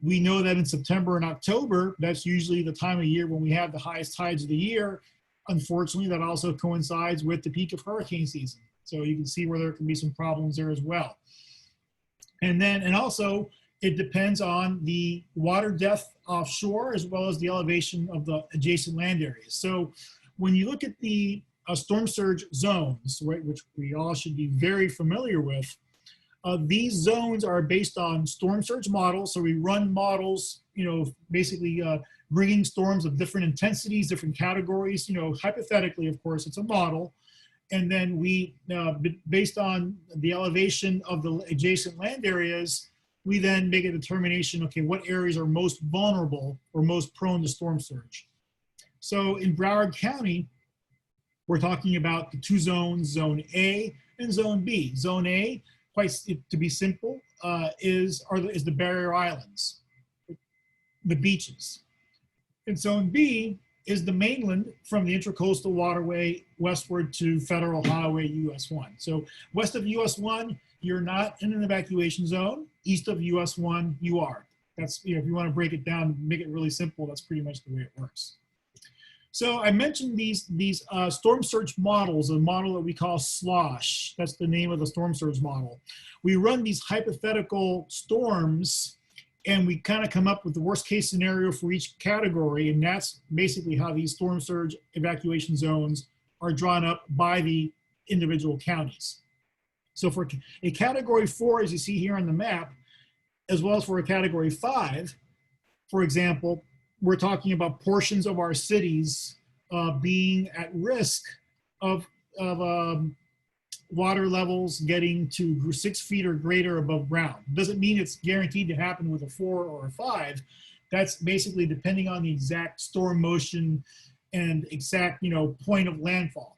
We know that in September and October, that's usually the time of year when we have the highest tides of the year. Unfortunately, that also coincides with the peak of hurricane season. So you can see where there can be some problems there as well. And also, it depends on the water depth offshore, as well as the elevation of the adjacent land areas. So when you look at the storm surge zones, right, which we all should be very familiar with, these zones are based on storm surge models. So we run models, basically bringing storms of different intensities, different categories, hypothetically, of course, it's a model. And then we, based on the elevation of the adjacent land areas, we then make a determination, okay, what areas are most vulnerable or most prone to storm surge. So in Broward County, we're talking about the 2 zones, Zone A and Zone B. Zone A, to be simple, is the barrier islands, the beaches. And Zone B is the mainland from the Intracoastal Waterway westward to Federal Highway US 1. So west of US 1, you're not in an evacuation zone. East of US 1, you are. That's, if you want to break it down, make it really simple, that's pretty much the way it works. So I mentioned these storm surge models, a model that we call SLOSH. That's the name of the storm surge model. We run these hypothetical storms, and we kind of come up with the worst case scenario for each category, and that's basically how these storm surge evacuation zones are drawn up by the individual counties. So for a category 4, as you see here on the map, as well as for a category 5, for example, we're talking about portions of our cities being at risk of water levels getting to 6 feet or greater above ground. Doesn't mean it's guaranteed to happen with a 4 or a 5. That's basically depending on the exact storm motion and exact, point of landfall.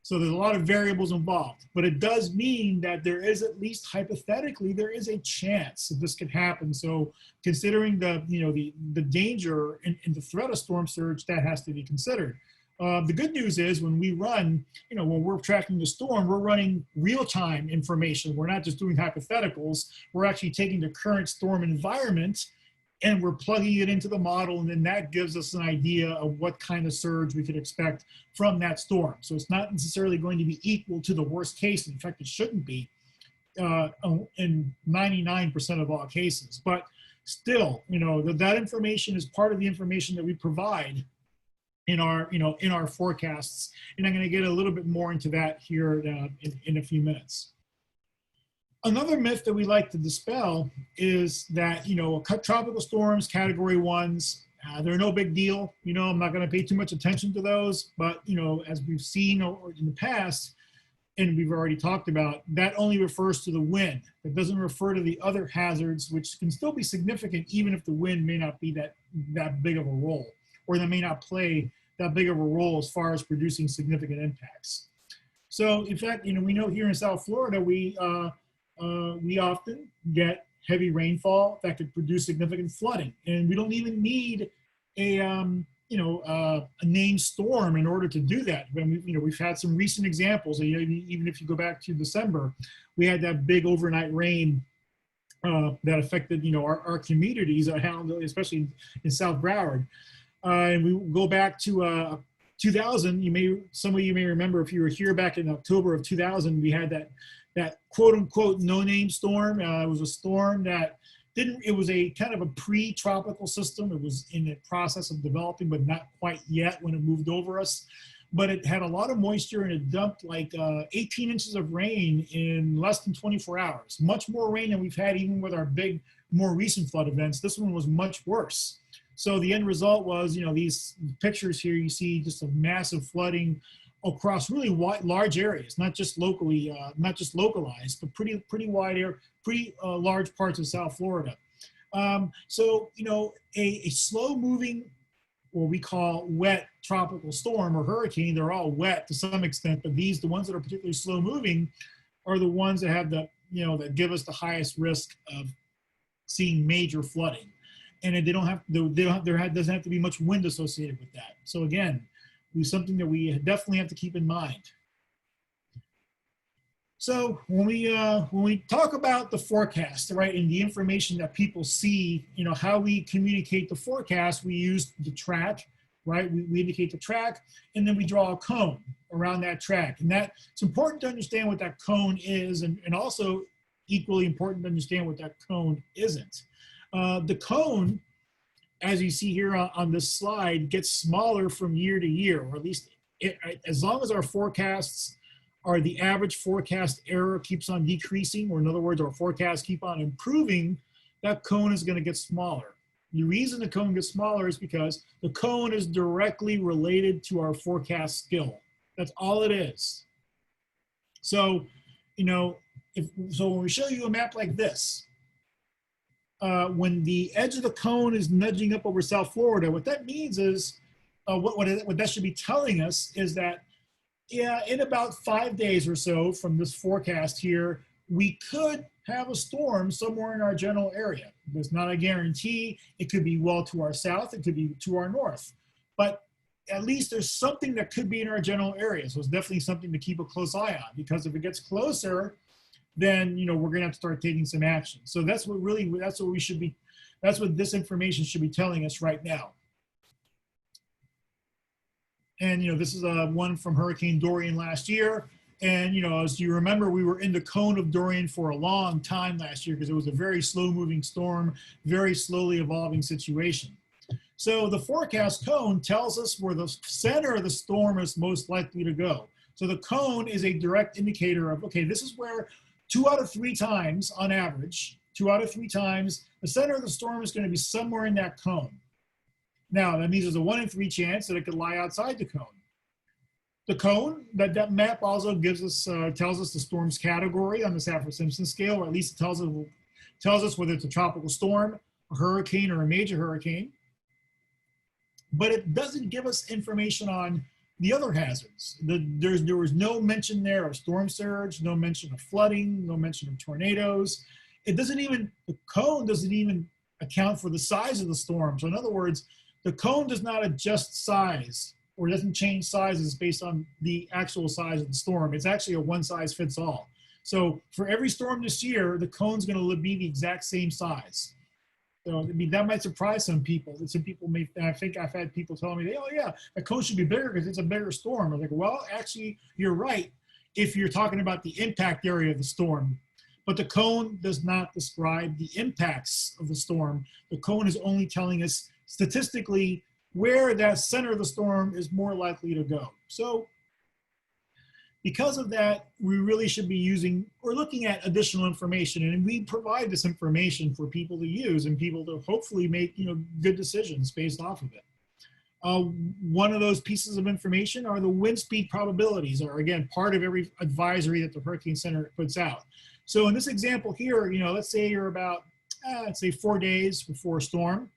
So there's a lot of variables involved, but it does mean that there is, at least hypothetically, there is a chance that this could happen. So considering the danger and the threat of storm surge, that has to be considered. The good news is when we run, when we're tracking the storm, we're running real-time information. We're not just doing hypotheticals. We're actually taking the current storm environment and we're plugging it into the model, and then that gives us an idea of what kind of surge we could expect from that storm. So it's not necessarily going to be equal to the worst case. In fact, it shouldn't be in 99% of all cases. But still, that information is part of the information that we provide in our forecasts. And I'm going to get a little bit more into that here in a few minutes. Another myth that we like to dispel is that, tropical storms, category 1s, they're no big deal. I'm not going to pay too much attention to those. But, as we've seen in the past, and we've already talked about, that only refers to the wind. It doesn't refer to the other hazards, which can still be significant, even if the wind may not be that big of a role, or they may not play that big of a role as far as producing significant impacts. So, in fact, we know here in South Florida, we often get heavy rainfall that could produce significant flooding, and we don't even need a named storm in order to do that. We've had some recent examples. Even if you go back to December, we had that big overnight rain that affected, our communities, especially in South Broward. And we go back to 2000. Some of you may remember, if you were here back in October of 2000, we had that quote unquote no-name storm. It was a storm that it was a kind of a pre-tropical system. It was in the process of developing, but not quite yet when it moved over us. But it had a lot of moisture, and it dumped like 18 inches of rain in less than 24 hours. Much more rain than we've had even with our big, more recent flood events. This one was much worse. So the end result was, these pictures here, you see just a massive flooding across really large areas, not just locally, not just localized, but pretty wide area, pretty large parts of South Florida. So, a slow moving, what we call wet tropical storm or hurricane, they're all wet to some extent, but the ones that are particularly slow moving are the ones that have that give us the highest risk of seeing major flooding. And there doesn't have to be much wind associated with that. So again, it's something that we definitely have to keep in mind. So when we talk about the forecast, right, and the information that people see, how we communicate the forecast, we use the track, right? We indicate the track, and then we draw a cone around that track. And it's important to understand what that cone is, and also equally important to understand what that cone isn't. The cone, as you see here on this slide, gets smaller from year to year, or at least as long as our forecasts are the average forecast error keeps on decreasing, or in other words, our forecasts keep on improving, that cone is going to get smaller. The reason the cone gets smaller is because the cone is directly related to our forecast skill. That's all it is. So, when we show you a map like this, when the edge of the cone is nudging up over South Florida, what that means is, what that should be telling us is that, in about 5 days or so from this forecast here, we could have a storm somewhere in our general area. There's not a guarantee. It could be well to our south. It could be to our north. But at least there's something that could be in our general area. So it's definitely something to keep a close eye on, because if it gets closer, then we're going to have to start taking some action. So that's what this information should be telling us right now. And this is one from Hurricane Dorian last year. And as you remember, we were in the cone of Dorian for a long time last year because it was a very slow moving storm, very slowly evolving situation. So the forecast cone tells us where the center of the storm is most likely to go. So the cone is a direct indicator of, okay, this is where 2 out of 3 times on average, 2 out of 3 times, the center of the storm is going to be somewhere in that cone. Now, that means there's a 1 in 3 chance that it could lie outside the cone. The cone, that map also gives us, tells us the storm's category on the Saffir-Simpson scale, or at least it tells us whether it's a tropical storm, a hurricane, or a major hurricane. But it doesn't give us information on the other hazards. There was no mention there of storm surge, no mention of flooding, no mention of tornadoes. The cone doesn't even account for the size of the storm. So in other words, the cone does not adjust size, or doesn't change sizes based on the actual size of the storm. It's actually a one size fits all. So for every storm this year, the cone's going to be the exact same size. So that might surprise some people. Some people I think I've had people telling me, oh yeah, the cone should be bigger because it's a bigger storm. I'm like, well, actually, you're right if you're talking about the impact area of the storm. But the cone does not describe the impacts of the storm. The cone is only telling us statistically where that center of the storm is more likely to go. So because of that, we really should be using or looking at additional information, and we provide this information for people to use and people to hopefully make good decisions based off of it. One of those pieces of information are the wind speed probabilities, are again part of every advisory that the Hurricane Center puts out. So in this example here, let's say you're about let's say 4 days before a storm.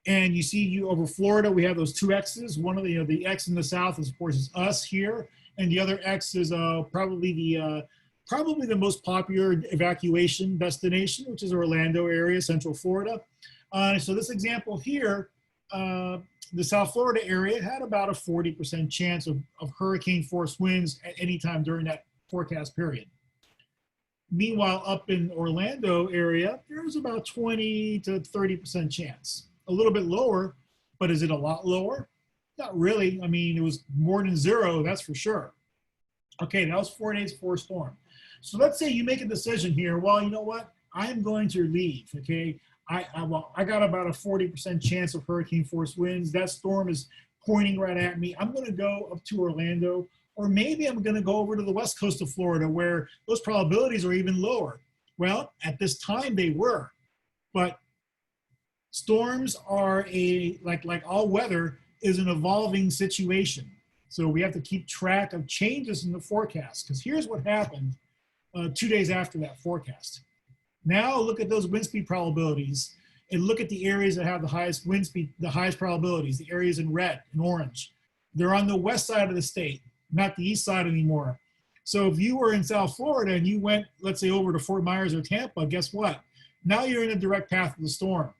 And you see over Florida, we have those 2 X's. One of the X in the south is, of course, is us here. And the other X is probably the most popular evacuation destination, which is Orlando area, Central Florida. So this example here, the South Florida area had about a 40% chance of hurricane force winds at any time during that forecast period. Meanwhile, up in Orlando area, there's about 20 to 30% chance. A little bit lower, but is it a lot lower? Not really. I mean, it was more than zero, that's for sure. Okay, that was 4 days before storm. So let's say you make a decision here. Well, you know what? I'm going to leave, okay? I got about a 40% chance of hurricane force winds. That storm is pointing right at me. I'm going to go up to Orlando, or maybe I'm going to go over to the west coast of Florida where those probabilities are even lower. Well, at this time they were, but storms are like all weather is an evolving situation. So we have to keep track of changes in the forecast, because here's what happened 2 days after that forecast. Now look at those wind speed probabilities and look at the areas that have the highest wind speed, the highest probabilities, the areas in red and orange. They're on the west side of the state, not the east side anymore. So if you were in South Florida and you went, let's say, over to Fort Myers or Tampa, guess what? Now you're in a direct path of the storm.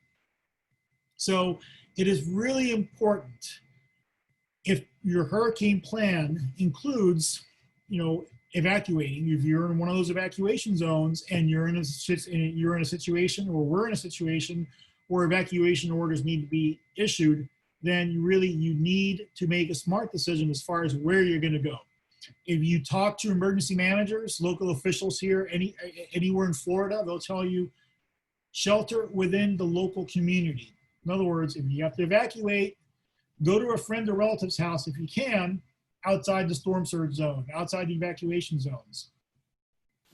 So it is really important, if your hurricane plan includes, evacuating, if you're in one of those evacuation zones and you're in a situation, or we're in a situation where evacuation orders need to be issued, then you need to make a smart decision as far as where you're going to go. If you talk to emergency managers, local officials here, anywhere in Florida, they'll tell you shelter within the local community. In other words, if you have to evacuate, go to a friend or relative's house if you can, outside the storm surge zone, outside the evacuation zones.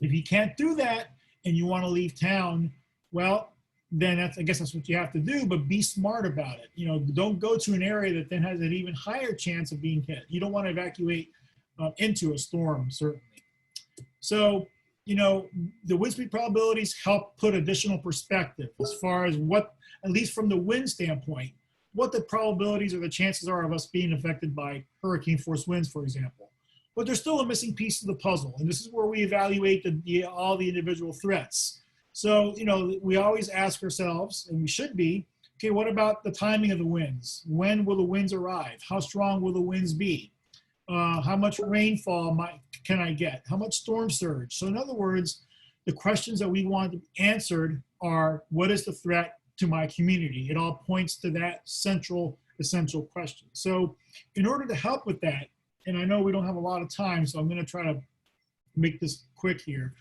If you can't do that and you want to leave town, well, then I guess that's what you have to do, but be smart about it. Don't go to an area that then has an even higher chance of being hit. You don't want to evacuate into a storm, certainly. So, the wind speed probabilities help put additional perspective as far as what, at least from the wind standpoint, what the probabilities or the chances are of us being affected by hurricane force winds, for example. But there's still a missing piece of the puzzle, and this is where we evaluate all the individual threats. So, we always ask ourselves, and we should be, okay, what about the timing of the winds? When will the winds arrive? How strong will the winds be? How much rainfall can I get? How much storm surge? So in other words, the questions that we want answered are, what is the threat to my community? It all points to that essential question. So in order to help with that, and I know we don't have a lot of time, so I'm going to try to make this quick here.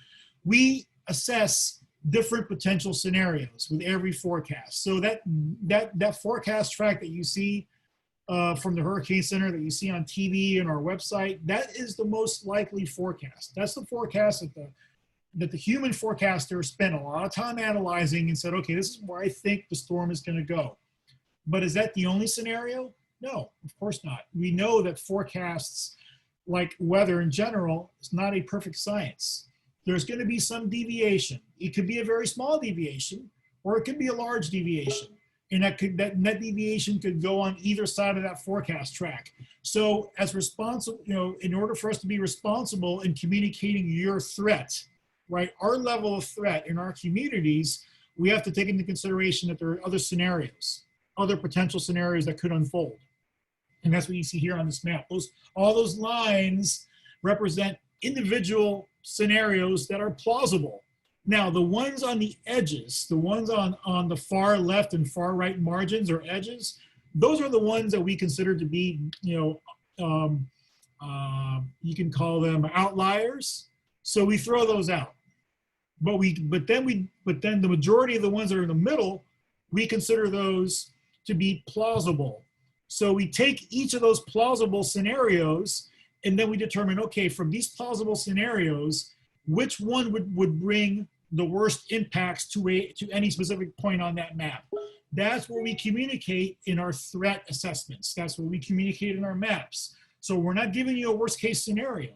We assess different potential scenarios with every forecast. So that forecast track that you see from the Hurricane Center, that you see on TV and our website, that is the most likely forecast. That's the forecast that the human forecaster spent a lot of time analyzing and said, okay, this is where I think the storm is going to go. But is that the only scenario? No, of course not. We know that forecasts, like weather in general, is not a perfect science. There's going to be some deviation. It could be a very small deviation, or it could be a large deviation. And that deviation could go on either side of that forecast track. So as responsible, in order for us to be responsible in communicating your threat, right, our level of threat in our communities, we have to take into consideration that there are other scenarios, other potential scenarios that could unfold. And that's what you see here on this map. All those lines represent individual scenarios that are plausible. Now, the ones on the edges, the ones on the far left and far right margins or edges, those are the ones that we consider to be, you can call them outliers. So we throw those out. But then the majority of the ones that are in the middle, we consider those to be plausible. So we take each of those plausible scenarios, and then we determine, okay, from these plausible scenarios, which one would bring the worst impacts to any specific point on that map. That's where we communicate in our threat assessments. That's where we communicate in our maps. So we're not giving you a worst case scenario.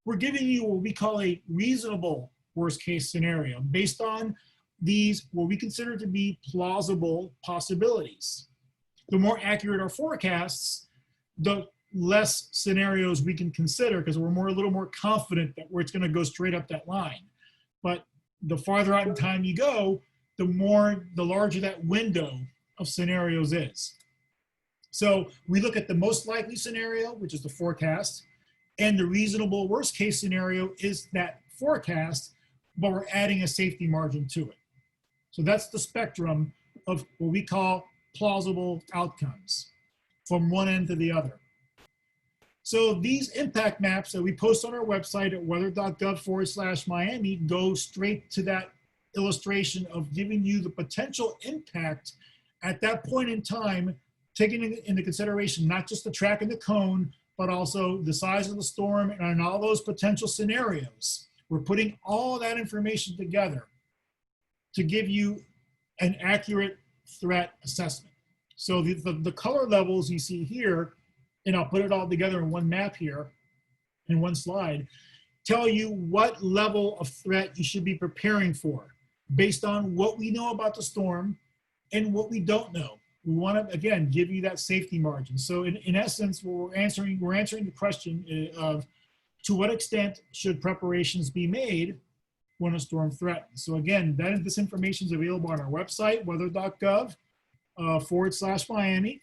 We're giving you what we call a reasonable worst case scenario based on these, what we consider to be plausible possibilities. The more accurate our forecasts, the less scenarios we can consider, because we're a little more confident that it's going to go straight up that line. But the farther out in time you go, the larger that window of scenarios is. So we look at the most likely scenario, which is the forecast, and the reasonable worst case scenario is that forecast. but we're adding a safety margin to it. So that's the spectrum of what we call plausible outcomes from one end to the other. So these impact maps that we post on our website at weather.gov/Miami go straight to that illustration of giving you the potential impact at that point in time, taking into consideration not just the track and the cone, but also the size of the storm and all those potential scenarios. We're putting all that information together to give you an accurate threat assessment. So the color levels you see here, and I'll put it all together in one map here, in one slide, tell you what level of threat you should be preparing for based on what we know about the storm and what we don't know. We want to, again, give you that safety margin. So in essence, we're answering the question of to what extent should preparations be made when a storm threatens. So again, this information is available on our website, weather.gov/Miami.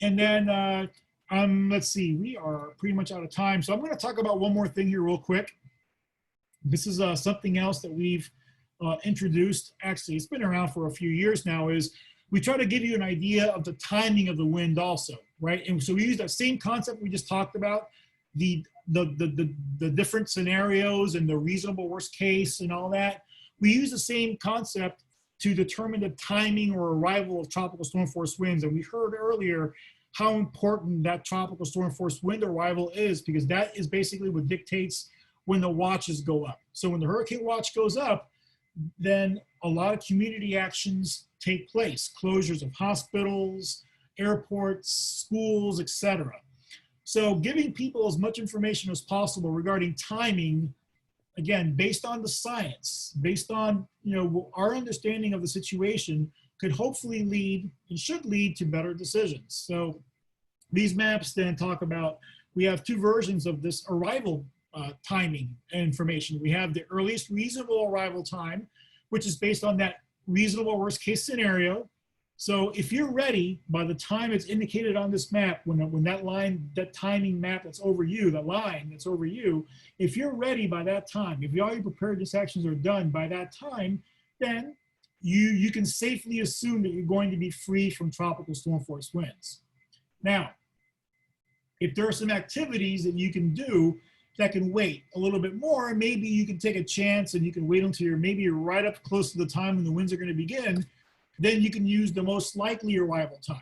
And then, let's see, we are pretty much out of time. So I'm going to talk about one more thing here real quick. This is something else that we've introduced. Actually, it's been around for a few years now, is we try to give you an idea of the timing of the wind also, right? And so we use that same concept we just talked about, the different scenarios and the reasonable worst case and all that. We use the same concept to determine the timing or arrival of tropical storm force winds. And we heard earlier how important that tropical storm force wind arrival is, because that is basically what dictates when the watches go up. So when the hurricane watch goes up, then a lot of community actions take place, closures of hospitals, airports, schools, etc. So giving people as much information as possible regarding timing, again, based on the science, based on our understanding of the situation, could hopefully lead and should lead to better decisions. So these maps then talk about, we have two versions of this arrival timing information. We have the earliest reasonable arrival time, which is based on that reasonable worst case scenario. So if you're ready by the time it's indicated on this map, when that line, that timing map that's over you, the line that's over you, if you're ready by that time, if all your preparedness actions are done by that time, then you can safely assume that you're going to be free from tropical storm force winds. Now, if there are some activities that you can do that can wait a little bit more, maybe you can take a chance and you can wait until you're right up close to the time when the winds are going to begin, then you can use the most likely arrival time.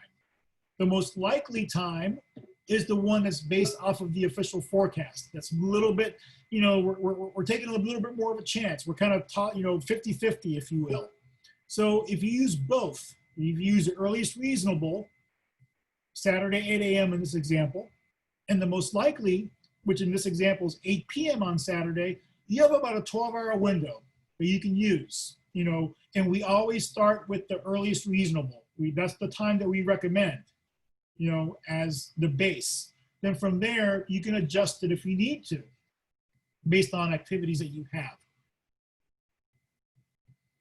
The most likely time is the one that's based off of the official forecast. That's a little bit, we're taking a little bit more of a chance. We're kind of taught, 50-50, if you will. So if you use both, if you use the earliest reasonable, Saturday 8 a.m. in this example, and the most likely, which in this example is 8 p.m. on Saturday, you have about a 12-hour window that you can use, and we always start with the earliest reasonable. That's the time that we recommend, as the base. Then from there, you can adjust it if you need to, based on activities that you have.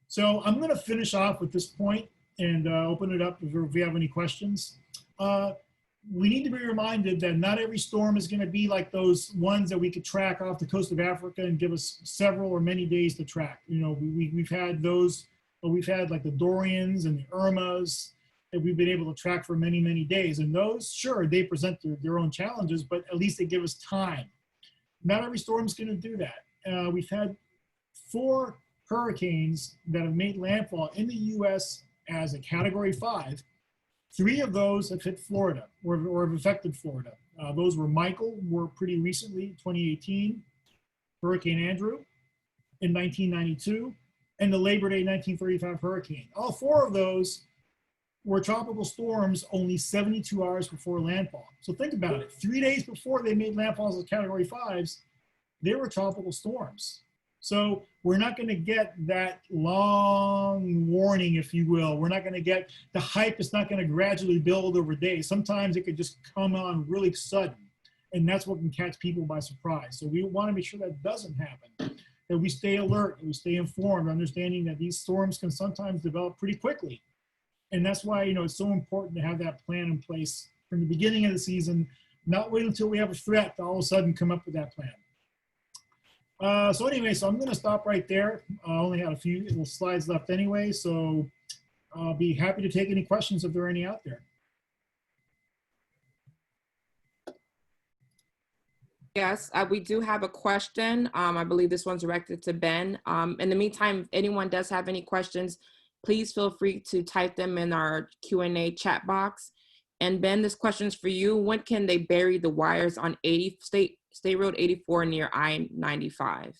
So I'm going to finish off with this point and open it up if we have any questions. We need to be reminded that not every storm is going to be like those ones that we could track off the coast of Africa and give us several or many days to track. We've had those, but we've had like the Dorians and the Irmas that we've been able to track for many, many days. And those, sure, they present their own challenges, but at least they give us time. Not every storm is going to do that. We've had 4 hurricanes that have made landfall in the U.S. as a Category 5. 3 of those have hit Florida or have affected Florida. Those were Michael, pretty recently, 2018, Hurricane Andrew in 1992, and the Labor Day 1935 hurricane. All 4 of those were tropical storms only 72 hours before landfall. So think about it. 3 days before they made landfalls as Category 5s, they were tropical storms. So we're not going to get that long warning, if you will. We're not going to get, the hype is not going to gradually build over days. Sometimes it could just come on really sudden, and that's what can catch people by surprise. So we want to make sure that doesn't happen, that we stay alert, that we stay informed, understanding that these storms can sometimes develop pretty quickly. And that's why, it's so important to have that plan in place from the beginning of the season, not wait until we have a threat to all of a sudden come up with that plan. So anyway, so I'm going to stop right there. I only had a few little slides left anyway, so I'll be happy to take any questions if there are any out there. Yes, we do have a question. I believe this one's directed to Ben. In the meantime, if anyone does have any questions, please feel free to type them in our Q&A chat box. And Ben, this question's for you. When can they bury the wires on State Road 84 near I-95?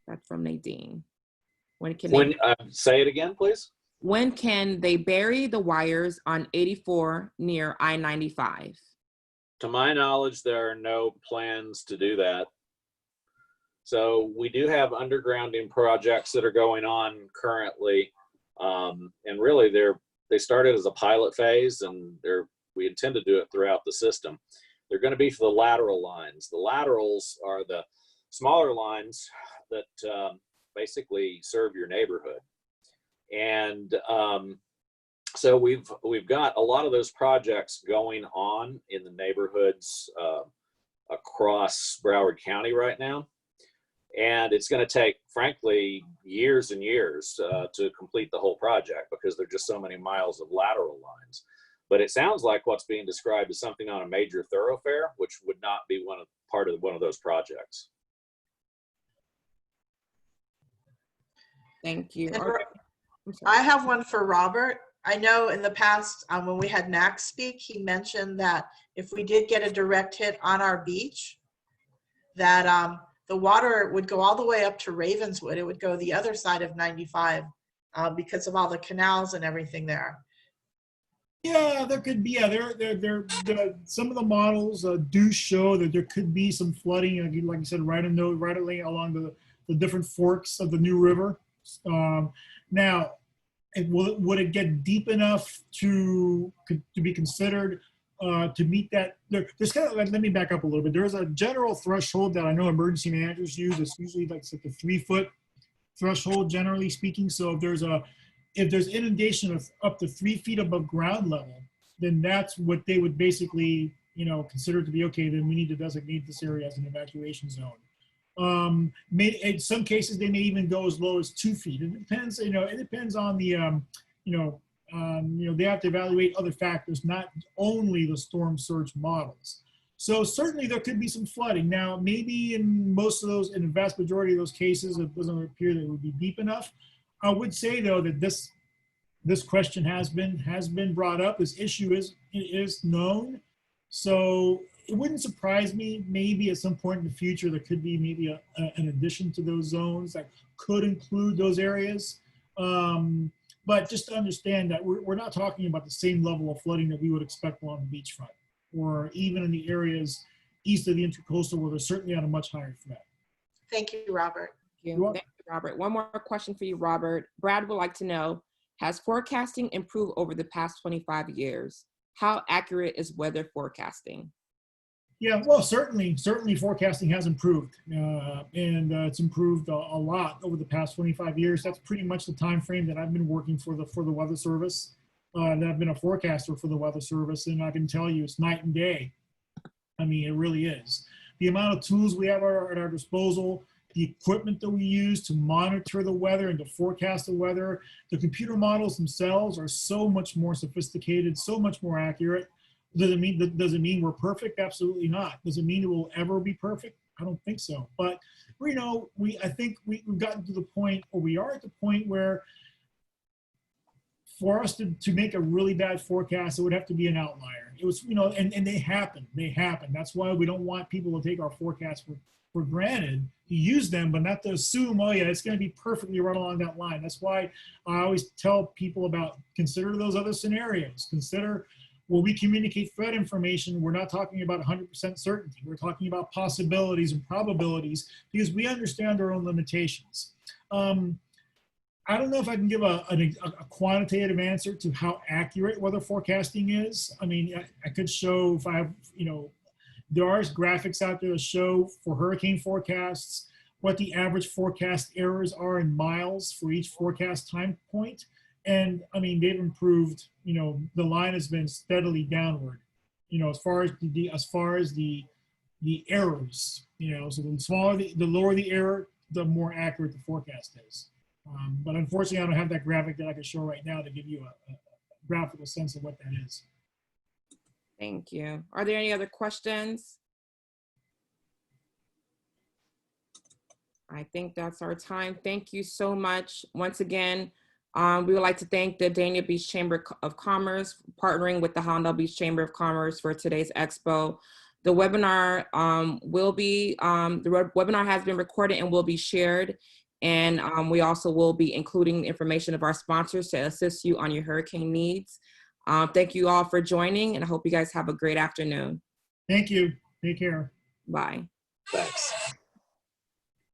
That's from Nadine. When can they say it again, please? When can they bury the wires on 84 near I-95? To my knowledge, there are no plans to do that. So we do have undergrounding projects that are going on currently. And really they started as a pilot phase, and we intend to do it throughout the system. They're going to be for the lateral lines. The laterals are the smaller lines that basically serve your neighborhood. And so we've got a lot of those projects going on in the neighborhoods across Broward County right now. And it's going to take, frankly, years and years to complete the whole project because there are just so many miles of lateral lines. But it sounds like what's being described is something on a major thoroughfare, which would not be part of one of those projects. Thank you. I have one for Robert. I know in the past when we had Max speak, he mentioned that if we did get a direct hit on our beach, that the water would go all the way up to Ravenswood. It would go the other side of 95 because of all the canals and everything there. Yeah, there could be. Yeah, some of the models do show that there could be some flooding, like you said, right along the different forks of the New River. Now, would it get deep enough to be considered to meet that? There's kind of, let me back up a little bit. There's a general threshold that I know emergency managers use. It's usually like a 3-foot threshold, generally speaking. So if there's inundation of up to 3 feet above ground level, then that's what they would basically, consider to be okay. Then we need to designate this area as an evacuation zone. In some cases, they may even go as low as 2 feet. It depends, it depends on the, they have to evaluate other factors, not only the storm surge models. So certainly there could be some flooding. Now, maybe in the vast majority of those cases, it doesn't appear that it would be deep enough. I would say though that this question has been brought up. This issue is known. So it wouldn't surprise me, maybe at some point in the future, there could be maybe an addition to those zones that could include those areas. But just to understand that we're not talking about the same level of flooding that we would expect along the beachfront, or even in the areas east of the intercoastal, where they're certainly at a much higher threat. Thank you, Robert. Thank you, Robert. One more question for you, Robert. Brad would like to know, has forecasting improved over the past 25 years? How accurate is weather forecasting? Yeah, well, certainly forecasting has improved, and it's improved a lot over the past 25 years. That's pretty much the time frame that I've been working for the Weather Service, and I've been a forecaster for the Weather Service, and I can tell you it's night and day. I mean, it really is. The amount of tools we have at our disposal, the equipment that we use to monitor the weather and to forecast the weather, the computer models themselves are so much more sophisticated, so much more accurate. Does it mean we're perfect? Absolutely not. Does it mean it will ever be perfect? I don't think so. But I think we've gotten to the point, or we are at the point where for us to make a really bad forecast, it would have to be an outlier. It was, and they happen. That's why we don't want people to take our forecasts for granted, to use them, but not to assume, oh yeah, it's going to be perfectly right along that line. That's why I always tell people about, consider those other scenarios. Consider, when we communicate threat information, we're not talking about 100% certainty. We're talking about possibilities and probabilities, because we understand our own limitations. I don't know if I can give a quantitative answer to how accurate weather forecasting is. I mean, I could show, if I have, there are graphics out there that show for hurricane forecasts what the average forecast errors are in miles for each forecast time point. And I mean, they've improved, the line has been steadily downward, as far as the errors, So the smaller, the lower the error, the more accurate the forecast is. But unfortunately, I don't have that graphic that I can show right now to give you a graphical sense of what that is. Thank you. Are there any other questions? I think that's our time. Thank you so much. Once again, we would like to thank the Dania Beach Chamber of Commerce partnering with the Hollandale Beach Chamber of Commerce for today's expo. The webinar webinar has been recorded and will be shared. And we also will be including information of our sponsors to assist you on your hurricane needs. Thank you all for joining, and I hope you guys have a great afternoon. Thank you. Take care. Bye. Thanks.